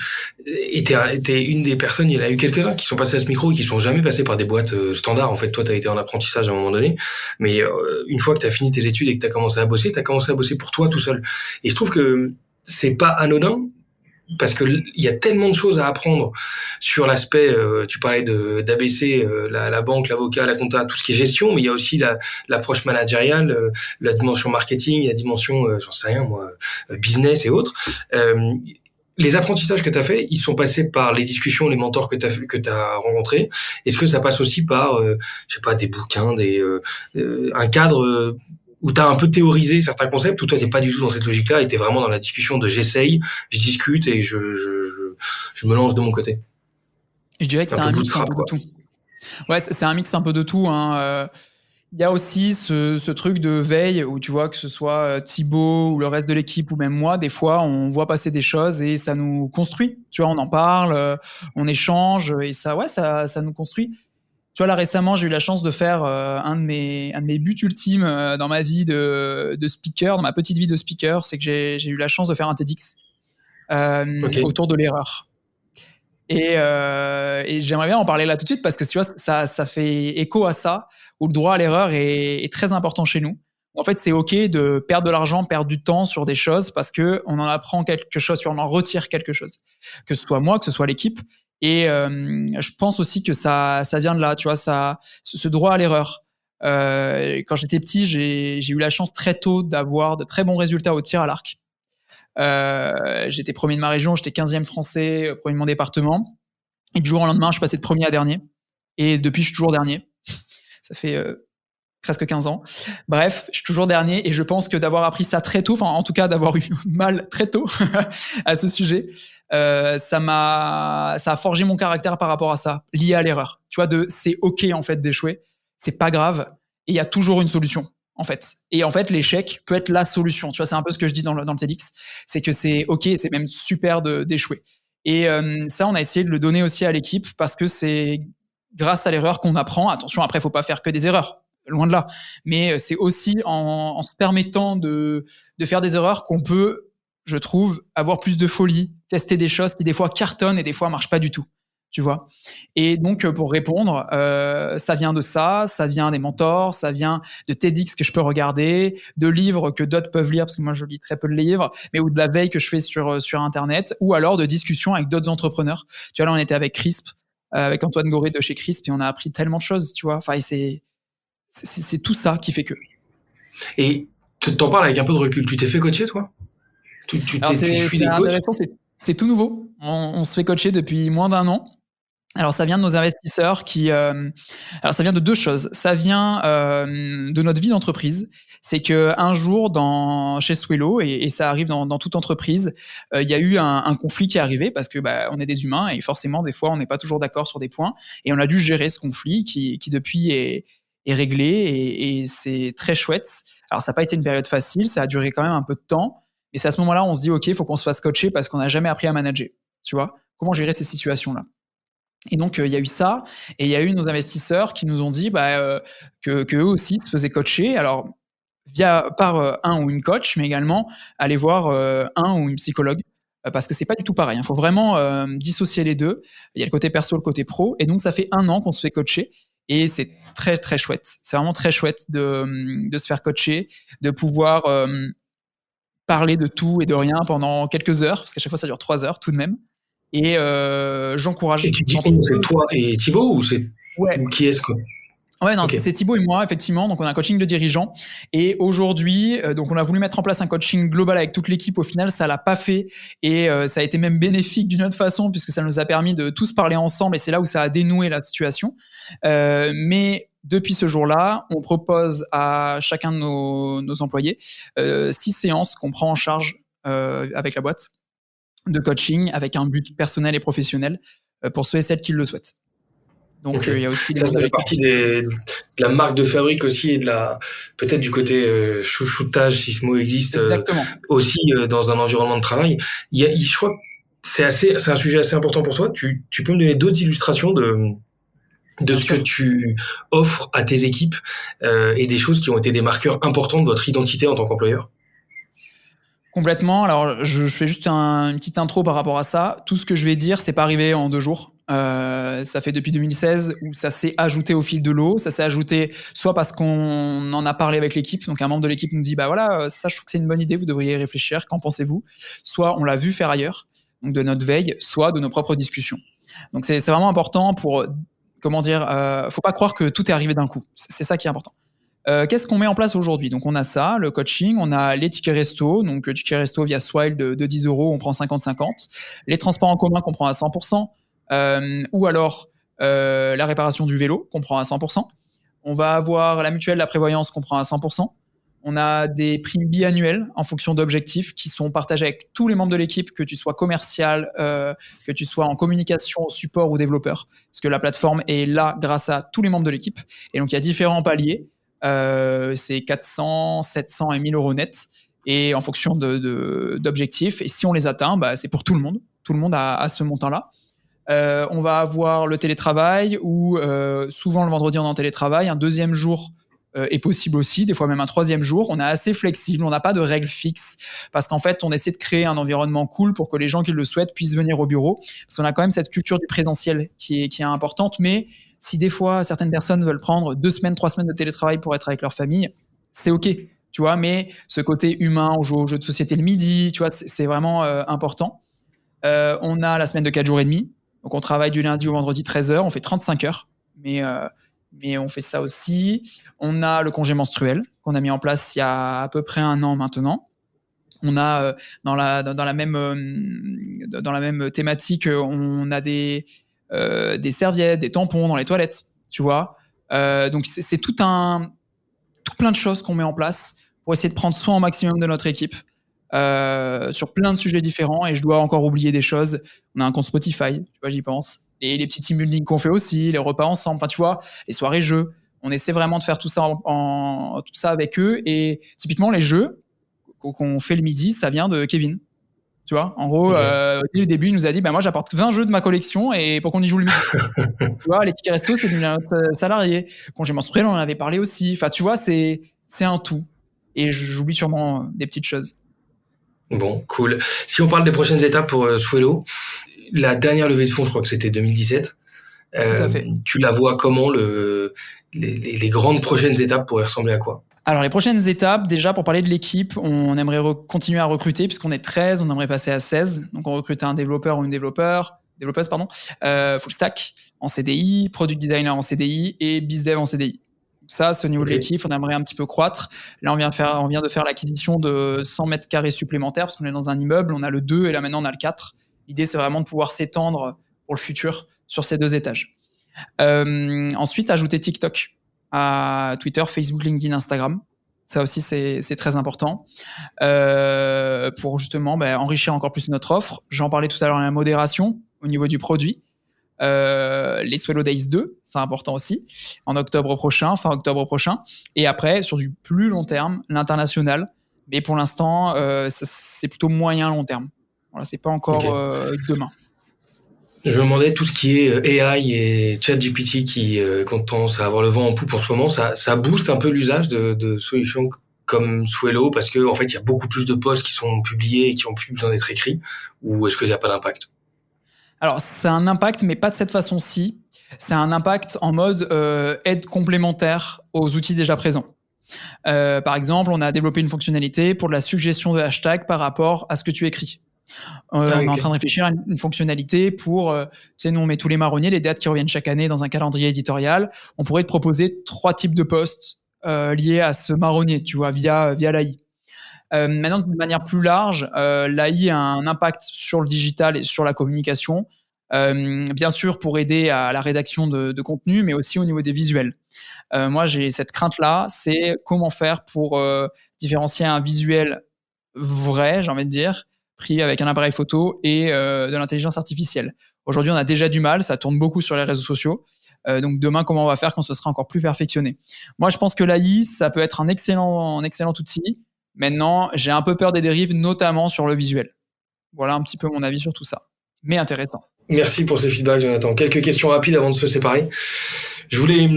Et t'es une des personnes, il y en a eu quelques-uns qui sont passés à ce micro et qui sont jamais passés par des boîtes standards. En fait, toi, t'as été en apprentissage à un moment donné. Mais une fois que t'as fini tes études et que t'as commencé à bosser pour toi tout seul. Et je trouve que c'est pas anodin. Parce que il y a tellement de choses à apprendre sur l'aspect, tu parlais d'ABC, la banque, l'avocat, la compta, tout ce qui est gestion, mais il y a aussi l'approche managériale, la dimension marketing, la dimension, j'en sais rien moi, business et autres. Les apprentissages que tu as fait, ils sont passés par les discussions, les mentors que tu as rencontrés. Est-ce que ça passe aussi par, je sais pas, des bouquins, un cadre où tu as un peu théorisé certains concepts, ou toi, t'es pas du tout dans cette logique-là, et t'es vraiment dans la discussion de j'essaye, je discute, et je me lance de mon côté. Je dirais que c'est un mix un peu de tout. Ouais, c'est un mix un peu de tout. Il y a aussi ce truc de veille où tu vois que ce soit Thibaut ou le reste de l'équipe ou même moi, des fois, on voit passer des choses et ça nous construit. Tu vois, on en parle, on échange et ça nous construit. Tu vois, là, récemment, j'ai eu la chance de faire un de mes buts ultimes dans ma vie de speaker, dans ma petite vie de speaker, c'est que j'ai eu la chance de faire un TEDx autour de l'erreur. Et j'aimerais bien en parler là tout de suite parce que tu vois, ça fait écho à ça, où le droit à l'erreur est très important chez nous. En fait, c'est OK de perdre de l'argent, perdre du temps sur des choses parce que on en apprend quelque chose, on en retire quelque chose. Que ce soit moi, que ce soit l'équipe. Et je pense aussi que ça vient de là, tu vois, ce droit à l'erreur. Quand j'étais petit, j'ai eu la chance très tôt d'avoir de très bons résultats au tir à l'arc. J'étais premier de ma région, j'étais 15e français, premier de mon département. Et du jour au lendemain, je suis passé de premier à dernier. Et depuis, je suis toujours dernier. Ça fait presque 15 ans. Bref, je suis toujours dernier et je pense que d'avoir appris ça très tôt, enfin en tout cas d'avoir eu mal très tôt à ce sujet, ça a forgé mon caractère par rapport à ça, lié à l'erreur. Tu vois, c'est OK en fait d'échouer, c'est pas grave et il y a toujours une solution en fait. Et en fait, l'échec peut être la solution. Tu vois, c'est un peu ce que je dis dans le TEDx, c'est que c'est OK, c'est même super d'échouer. Et ça, on a essayé de le donner aussi à l'équipe parce que c'est grâce à l'erreur qu'on apprend. Attention, après, faut pas faire que des erreurs, loin de là. Mais c'est aussi en se permettant de faire des erreurs qu'on peut, je trouve, avoir plus de folie, tester des choses qui des fois cartonnent et des fois marchent pas du tout. Tu vois. Et donc, pour répondre, ça vient de ça vient des mentors, ça vient de TEDx que je peux regarder, de livres que d'autres peuvent lire, parce que moi, je lis très peu de livres, mais ou de la veille que je fais sur Internet, ou alors de discussions avec d'autres entrepreneurs. Tu vois, là, on était avec Crisp, avec Antoine Goré de chez Crisp, et on a appris tellement de choses, tu vois. Enfin, c'est tout ça qui fait que. Et t'en parles avec un peu de recul. Tu t'es fait coacher, toi? Alors, Tu suis c'est des coachs? intéressant, c'est tout nouveau. On se fait coacher depuis moins d'un an. Alors ça vient de nos investisseurs alors ça vient de deux choses. Ça vient de notre vie d'entreprise. C'est que un jour chez Swello et ça arrive dans toute entreprise, il y a eu un conflit qui est arrivé parce que on est des humains et forcément des fois on n'est pas toujours d'accord sur des points et on a dû gérer ce conflit qui depuis est réglé et c'est très chouette. Alors ça n'a pas été une période facile, ça a duré quand même un peu de temps et c'est à ce moment-là on se dit OK, il faut qu'on se fasse coacher parce qu'on n'a jamais appris à manager. Tu vois, comment gérer ces situations-là. Et donc, il y a eu ça et il y a eu nos investisseurs qui nous ont dit que eux aussi se faisaient coacher. Alors, par un ou une coach, mais également aller voir un ou une psychologue parce que c'est pas du tout pareil. Il faut vraiment dissocier les deux. Il y a le côté perso, le côté pro. Et donc, ça fait 1 an qu'on se fait coacher et c'est très, très chouette. C'est vraiment très chouette de se faire coacher, de pouvoir parler de tout et de rien pendant quelques heures, parce qu'à chaque fois, ça dure 3 heures tout de même. Et Et j'encourage tu dis quand on, on c'est peut. toi et Thibaut ou Ouais. ou qui est-ce, quoi? Ouais, non, Ok. c'est Thibaut et moi, effectivement. Donc, on a un coaching de dirigeants. Et aujourd'hui, donc, on a voulu mettre en place un coaching global avec toute l'équipe. Au final, ça l'a pas fait. Et ça a été même bénéfique d'une autre façon, puisque ça nous a permis de tous parler ensemble. Et c'est là où ça a dénoué la situation. Mais depuis ce jour-là, on propose à chacun de nos employés 6 séances qu'on prend en charge avec la boîte de coaching, avec un but personnel et professionnel pour ceux et celles qui le souhaitent. Donc, Ok. il y a aussi les Ça membres de fait l'équipe. partie de la marque de fabrique aussi et peut-être du côté chouchoutage, si ce mot existe, Exactement. aussi dans un environnement de travail. Je crois que c'est un sujet assez important pour toi. Tu peux me donner d'autres illustrations de Bien ce que sûr. tu offres à tes équipes et des choses qui ont été des marqueurs importants de votre identité en tant qu'employeur? Complètement. Alors, je fais juste une petite intro par rapport à ça. Tout ce que je vais dire, c'est pas arrivé en 2 jours. Ça fait depuis 2016 où ça s'est ajouté au fil de l'eau. Ça s'est ajouté soit parce qu'on en a parlé avec l'équipe, donc un membre de l'équipe nous dit voilà, ça je trouve que c'est une bonne idée, vous devriez y réfléchir. Qu'en pensez-vous? Soit on l'a vu faire ailleurs, donc de notre veille, soit de nos propres discussions. Donc c'est vraiment important pour comment dire, faut pas croire que tout est arrivé d'un coup. C'est ça qui est important. Qu'est-ce qu'on met en place aujourd'hui? Donc on a ça, le coaching, on a les tickets resto, donc le ticket resto via Swile de 10 €, on prend 50-50. Les transports en commun qu'on prend à 100%, ou alors la réparation du vélo qu'on prend à 100%. On va avoir la mutuelle, la prévoyance qu'on prend à 100%. On a des primes biannuelles en fonction d'objectifs qui sont partagés avec tous les membres de l'équipe, que tu sois commercial, que tu sois en communication, support ou développeur, parce que la plateforme est là grâce à tous les membres de l'équipe. Et donc il y a différents paliers. C'est 400, 700 et 1000 € net, et en fonction d'objectifs. Et si on les atteint, c'est pour tout le monde. Tout le monde a ce montant-là. On va avoir le télétravail, où souvent le vendredi on est en télétravail. Un deuxième jour est possible aussi, des fois même un 3e jour. On est assez flexible, on n'a pas de règles fixes parce qu'en fait, on essaie de créer un environnement cool pour que les gens qui le souhaitent puissent venir au bureau parce qu'on a quand même cette culture du présentiel qui est importante. Mais si des fois, certaines personnes veulent prendre 2 semaines, 3 semaines de télétravail pour être avec leur famille, c'est OK, tu vois. Mais ce côté humain, on joue aux jeux de société le midi, tu vois, c'est vraiment important. On a la semaine de 4 jours et demi. Donc, on travaille du lundi au vendredi 13 heures. On fait 35 heures. Mais on fait ça aussi. On a le congé menstruel qu'on a mis en place il y a à peu près 1 an maintenant. On a dans la même thématique, on a des serviettes, des tampons dans les toilettes, tu vois. Donc c'est tout plein de choses qu'on met en place pour essayer de prendre soin au maximum de notre équipe sur plein de sujets différents. Et je dois encore oublier des choses. On a un compte Spotify, tu vois, j'y pense. Et les petits team building qu'on fait aussi, les repas ensemble, enfin tu vois, les soirées jeux. On essaie vraiment de faire tout ça tout ça avec eux. Et typiquement les jeux qu'on fait le midi, ça vient de Kevin. Tu vois, en gros, dès le début, il nous a dit, moi j'apporte 20 jeux de ma collection et pour qu'on y joue le midi. Tu vois, les tickets resto, c'est notre salarié. Congé menstruel, on en avait parlé aussi. Enfin, tu vois, c'est un tout. Et j'oublie sûrement des petites choses. Bon, cool. Si on parle des prochaines étapes pour Swello, la dernière levée de fonds, je crois que c'était 2017. Tout à fait. Tu la vois comment les grandes prochaines étapes pourraient ressembler à quoi? Alors, les prochaines étapes, déjà, pour parler de l'équipe, on aimerait continuer à recruter, puisqu'on est 13, on aimerait passer à 16. Donc, on recrute un développeur ou une développeuse, full stack en CDI, product designer en CDI et bizdev en CDI. Ça, c'est au niveau de l'équipe, on aimerait un petit peu croître. Là, on vient de faire l'acquisition de 100 mètres carrés supplémentaires, parce qu'on est dans un immeuble, on a le 2 et là, maintenant, on a le 4. L'idée, c'est vraiment de pouvoir s'étendre pour le futur sur ces 2 étages. Ensuite, ajouter TikTok à Twitter, Facebook, LinkedIn, Instagram. Ça aussi, c'est très important pour justement enrichir encore plus notre offre. J'en parlais tout à l'heure, la modération au niveau du produit. Les Swello Days 2, c'est important aussi, fin octobre prochain. Et après, sur du plus long terme, l'international. Mais pour l'instant, c'est plutôt moyen long terme. Voilà, c'est pas encore demain. Je me demandais tout ce qui est AI et ChatGPT qui ont tendance à avoir le vent en poupe en ce moment, ça booste un peu l'usage de solutions comme Swello parce que en fait il y a beaucoup plus de posts qui sont publiés et qui ont plus besoin d'être écrits, ou est-ce qu'il n'y a pas d'impact? Alors c'est un impact, mais pas de cette façon-ci. C'est un impact en mode aide complémentaire aux outils déjà présents. Par exemple, on a développé une fonctionnalité pour de la suggestion de hashtags par rapport à ce que tu écris. On est en train de réfléchir à une fonctionnalité pour, tu sais, nous on met tous les marronniers, les dates qui reviennent chaque année dans un calendrier éditorial. On pourrait te proposer 3 types de posts liés à ce marronnier, tu vois, via l'AI. Maintenant, de manière plus large, l'AI a un impact sur le digital et sur la communication, bien sûr pour aider à la rédaction de contenu, mais aussi au niveau des visuels. Moi, j'ai cette crainte-là, c'est comment faire pour différencier un visuel vrai, j'ai envie de dire, pris avec un appareil photo et de l'intelligence artificielle. Aujourd'hui, on a déjà du mal, ça tourne beaucoup sur les réseaux sociaux. Donc demain, comment on va faire quand ce sera encore plus perfectionné? Moi, je pense que l'AI, ça peut être un excellent outil. Maintenant, j'ai un peu peur des dérives, notamment sur le visuel. Voilà un petit peu mon avis sur tout ça. Mais intéressant. Merci pour ce feedback, Jonathan. Quelques questions rapides avant de se séparer. Je voulais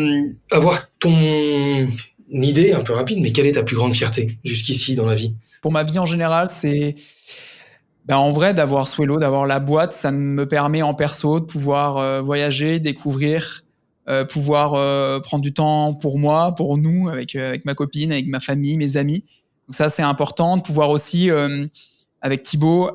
avoir ton idée un peu rapide, mais quelle est ta plus grande fierté jusqu'ici dans la vie? Pour ma vie en général, c'est en vrai d'avoir Swello, d'avoir la boîte, ça me permet en perso de pouvoir voyager, découvrir, pouvoir prendre du temps pour moi, pour nous, avec ma copine, avec ma famille, mes amis. Donc ça, c'est important de pouvoir aussi, avec Thibaut,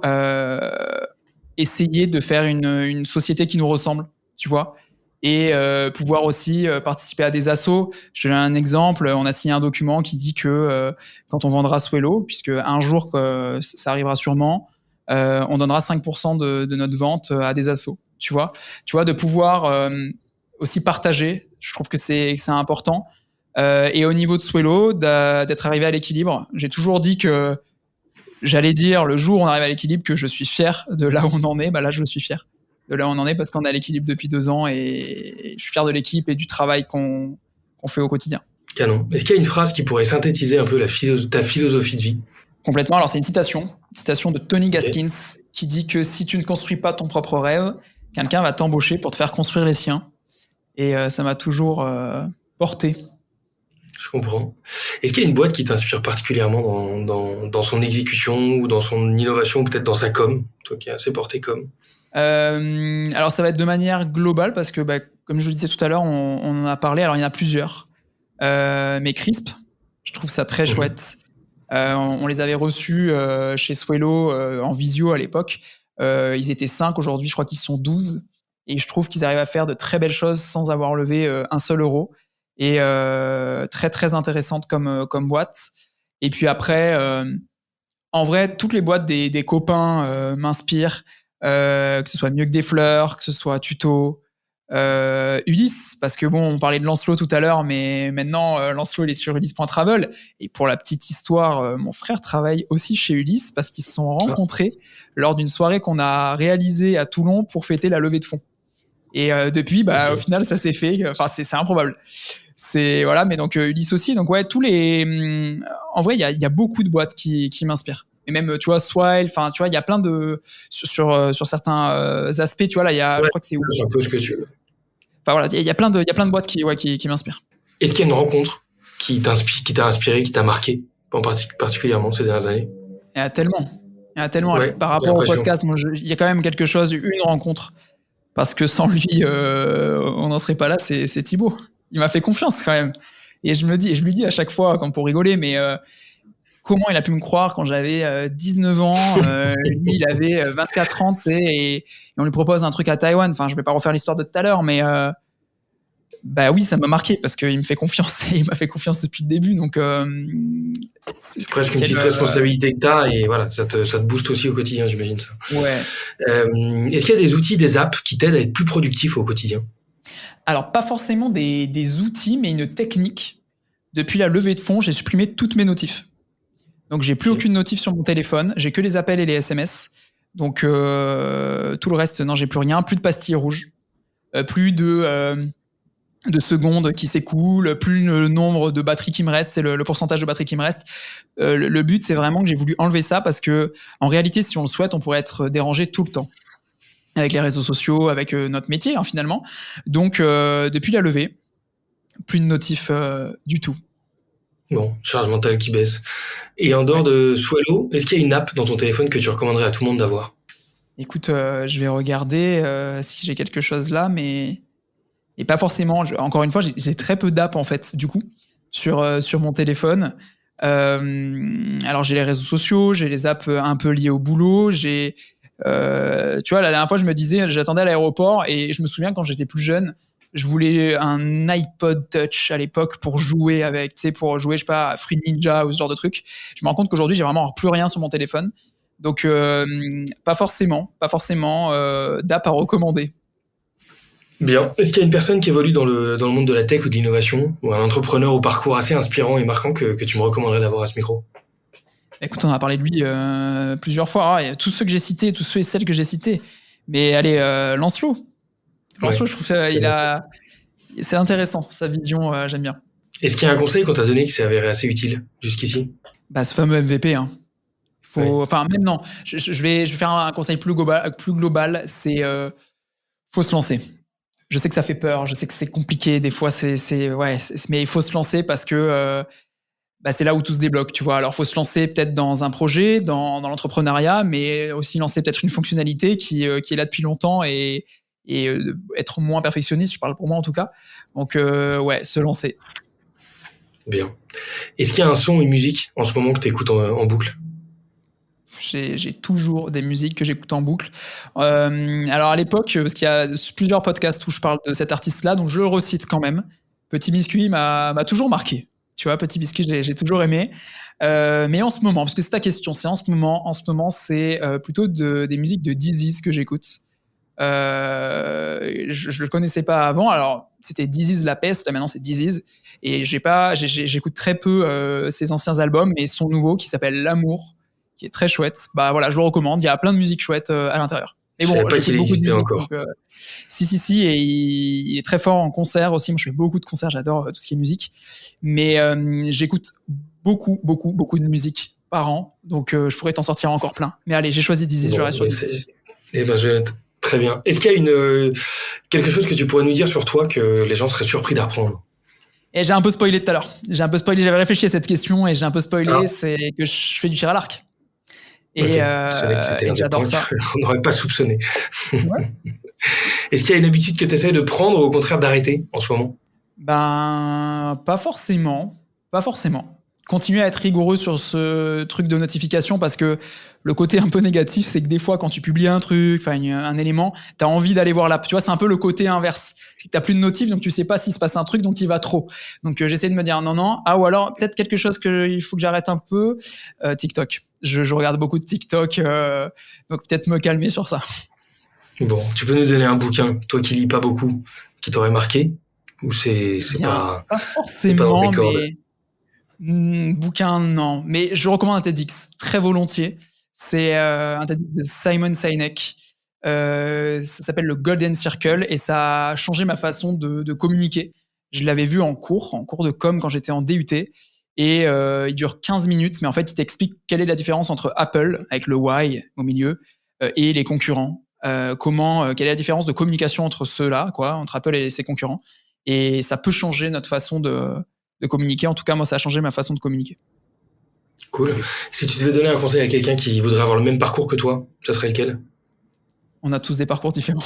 essayer de faire une société qui nous ressemble, tu vois, et pouvoir aussi participer à des assos. Je donne un exemple, on a signé un document qui dit que quand on vendra Swello, puisque un jour ça arrivera sûrement, on donnera 5% de notre vente à des assos, tu vois, de pouvoir aussi partager. Je trouve que c'est important. Et au niveau de Swello, d'être arrivé à l'équilibre. J'ai toujours dit que j'allais dire le jour où on arrive à l'équilibre que je suis fier de là où on en est. Là, je suis fier de là où on en est parce qu'on est à l'équilibre depuis 2 ans et je suis fier de l'équipe et du travail qu'on fait au quotidien. Canon. Est-ce qu'il y a une phrase qui pourrait synthétiser un peu ta philosophie de vie? Complètement. Alors, c'est une citation de Tony Gaskins qui dit que si tu ne construis pas ton propre rêve, quelqu'un va t'embaucher pour te faire construire les siens. Et ça m'a toujours porté. Je comprends. Est-ce qu'il y a une boîte qui t'inspire particulièrement dans son exécution ou dans son innovation ou peut-être dans sa com, toi qui es assez porté com? Alors ça va être de manière globale parce que comme je le disais tout à l'heure, on en a parlé. Alors il y en a plusieurs, mais Crisp, je trouve ça très chouette. On les avait reçus chez Swello en visio à l'époque. Ils étaient 5, aujourd'hui je crois qu'ils sont 12. Et je trouve qu'ils arrivent à faire de très belles choses sans avoir levé un seul euro. Et très très intéressante comme boîte. Et puis après, en vrai, toutes les boîtes des copains m'inspirent, que ce soit Mieux que des fleurs, que ce soit Tuto, Ulysse, parce que bon, on parlait de Lancelot tout à l'heure, mais maintenant Lancelot il est sur Ulysse.travel. Et pour la petite histoire, mon frère travaille aussi chez Ulysse parce qu'ils se sont rencontrés lors d'une soirée qu'on a réalisée à Toulon pour fêter la levée de fonds. Et depuis, au final, ça s'est fait. Enfin, c'est improbable. C'est voilà, mais donc Ulysse aussi. Donc ouais, tous les. En vrai, il y a beaucoup de boîtes qui m'inspirent. Et même, tu vois, Swile. Enfin, tu vois, il y a plein de sur certains aspects. Tu vois, là, il y a. Je crois que c'est. C'est un peu ce que tu veux. Enfin voilà, il y a plein de boîtes qui m'inspirent. Est-ce qu'il y a une rencontre qui t'a inspiré, qui t'a marqué, particulièrement ces dernières années? Il y a tellement. Ouais, par rapport au podcast, il y a quand même quelque chose, une rencontre. Parce que sans lui, on n'en serait pas là, c'est Thibaut. Il m'a fait confiance quand même. Et je lui dis à chaque fois, quand pour rigoler, mais comment il a pu me croire quand j'avais 19 ans, lui il avait 24 ans, tu sais, et on lui propose un truc à Taïwan. Enfin, je vais pas refaire l'histoire de tout à l'heure, mais oui, ça m'a marqué parce qu'il me fait confiance et il m'a fait confiance depuis le début. Donc c'est presque une petite responsabilité que t'as et voilà, ça te booste aussi au quotidien, j'imagine ça. Ouais. Est-ce qu'il y a des outils, des apps qui t'aident à être plus productif au quotidien? Alors pas forcément des outils, mais une technique. Depuis la levée de fonds, j'ai supprimé toutes mes notifs. Donc j'ai plus aucune notif sur mon téléphone, j'ai que les appels et les SMS. Donc tout le reste, non, j'ai plus rien, plus de pastilles rouges, plus de secondes qui s'écoulent, plus le nombre de batteries qui me reste, c'est le pourcentage de batterie qui me reste. Le but, c'est vraiment que j'ai voulu enlever ça parce que, en réalité, si on le souhaite, on pourrait être dérangé tout le temps. Avec les réseaux sociaux, avec notre métier, finalement. Donc, depuis la levée, plus de notifs du tout. Bon, charge mentale qui baisse. Et en dehors de Swello, est-ce qu'il y a une app dans ton téléphone que tu recommanderais à tout le monde d'avoir? Écoute, je vais regarder si j'ai quelque chose là, mais... Et pas forcément, encore une fois, j'ai très peu d'apps en fait, du coup, sur mon téléphone. Alors j'ai les réseaux sociaux, j'ai les apps un peu liées au boulot, tu vois, la dernière fois je me disais, j'attendais à l'aéroport et je me souviens quand j'étais plus jeune, je voulais un iPod Touch à l'époque pour jouer avec, tu sais, pour jouer, je sais pas, à Fruit Ninja ou ce genre de truc. Je me rends compte qu'aujourd'hui j'ai vraiment plus rien sur mon téléphone. Donc pas forcément d'app à recommander. Bien. Est-ce qu'il y a une personne qui évolue dans le monde de la tech ou de l'innovation, ou un entrepreneur au parcours assez inspirant et marquant que tu me recommanderais d'avoir à ce micro? Écoute, on a parlé de lui plusieurs fois. Il y a tous ceux que j'ai cités, tous ceux et celles que j'ai cités. Mais allez, Lancelot. Lancelot, je trouve c'est intéressant, sa vision, j'aime bien. Est-ce qu'il y a un conseil qu'on t'a donné qui s'est avéré assez utile jusqu'ici? Ce fameux MVP. Enfin, même non. Je vais faire un conseil plus global. C'est faut se lancer. Je sais que ça fait peur, je sais que c'est compliqué, des fois mais il faut se lancer parce que c'est là où tout se débloque, tu vois. Alors faut se lancer peut-être dans un projet, dans l'entrepreneuriat, mais aussi lancer peut-être une fonctionnalité qui est là depuis longtemps et être moins perfectionniste, je parle pour moi en tout cas. Donc se lancer. Bien. Est-ce qu'il y a un son, une musique en ce moment que tu écoutes en boucle? J'ai toujours des musiques que j'écoute en boucle. Alors à l'époque, parce qu'il y a plusieurs podcasts où je parle de cet artiste-là, donc je le recite quand même. Petit Biscuit m'a toujours marqué. Tu vois, Petit Biscuit, j'ai toujours aimé. Mais en ce moment, parce que c'est ta question, c'est en ce moment, c'est plutôt des musiques de Dizzy que j'écoute. Je le connaissais pas avant. Alors c'était Dizzy La Peste, là maintenant c'est Dizzy. Et j'écoute très peu ses anciens albums, mais son nouveau qui s'appelle L'amour, qui est très chouette. Je le recommande. Il y a plein de musiques chouettes à l'intérieur. Mais bon, j'écoute beaucoup de musique encore. Si, et il est très fort en concert aussi. Moi, je fais beaucoup de concerts, j'adore tout ce qui est musique. Mais j'écoute beaucoup de musique par an, donc je pourrais t'en sortir encore plein. Mais allez, j'ai choisi Dizzy, je reste sur Dizzy. Très bien. Est-ce qu'il y a quelque chose que tu pourrais nous dire sur toi que les gens seraient surpris d'apprendre? Et j'ai un peu spoilé tout à l'heure. J'avais réfléchi à cette question et j'ai un peu spoilé, c'est que je fais du tir à l'arc. Et, c'était et j'adore ça. On n'aurait pas soupçonné. Ouais. Est-ce qu'il y a une habitude que tu essaies de prendre ou au contraire d'arrêter en ce moment? Ben, pas forcément. Continuer à être rigoureux sur ce truc de notification parce que le côté un peu négatif, c'est que des fois, quand tu publies un truc, enfin un élément, t'as envie d'aller voir l'app. Tu vois, c'est un peu le côté inverse. T'as plus de notif, donc tu sais pas s'il se passe un truc, donc tu y vas trop. Donc j'essaie de me dire non. Ah, ou alors peut-être quelque chose qu'il faut que j'arrête un peu. TikTok. Je regarde beaucoup de TikTok, donc peut-être me calmer sur ça. Bon, tu peux nous donner un bouquin, toi qui lis pas beaucoup, qui t'aurait marqué? Ou c'est pas forcément, mais bouquin, non. Mais je recommande un TEDx très volontiers. C'est un TEDx de Simon Sinek. Ça s'appelle le Golden Circle et ça a changé ma façon de communiquer. Je l'avais vu en cours de com quand j'étais en DUT. Et il dure 15 minutes, mais en fait, il t'explique quelle est la différence entre Apple, avec le Y au milieu, et les concurrents. Quelle est la différence de communication entre ceux-là, entre Apple et ses concurrents. Et ça peut changer notre façon de communiquer. En tout cas, moi, ça a changé ma façon de communiquer. Cool. Si tu devais donner un conseil à quelqu'un qui voudrait avoir le même parcours que toi, ça serait lequel? On a tous des parcours différents.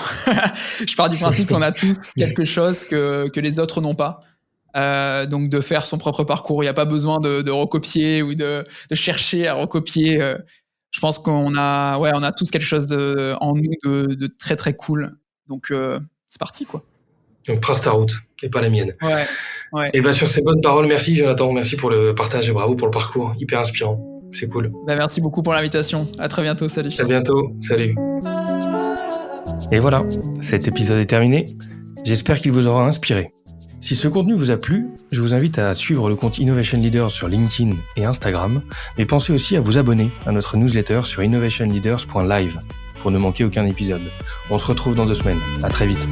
Je pars du principe qu'on a tous quelque chose que les autres n'ont pas. Donc de faire son propre parcours. Il n'y a pas besoin de recopier ou de chercher à recopier. Je pense qu'on a tous quelque chose en nous de très très cool. Donc c'est parti, quoi. Donc trace ta route et pas la mienne. Ouais. Et sur ces bonnes paroles, merci Jonathan, merci pour le partage et bravo pour le parcours, hyper inspirant, c'est cool. Merci beaucoup pour l'invitation, à très bientôt, salut. À bientôt, salut. Et voilà, cet épisode est terminé, j'espère qu'il vous aura inspiré. Si ce contenu vous a plu, je vous invite à suivre le compte Innovation Leaders sur LinkedIn et Instagram, mais pensez aussi à vous abonner à notre newsletter sur innovationleaders.live pour ne manquer aucun épisode. On se retrouve dans 2 semaines, à très vite.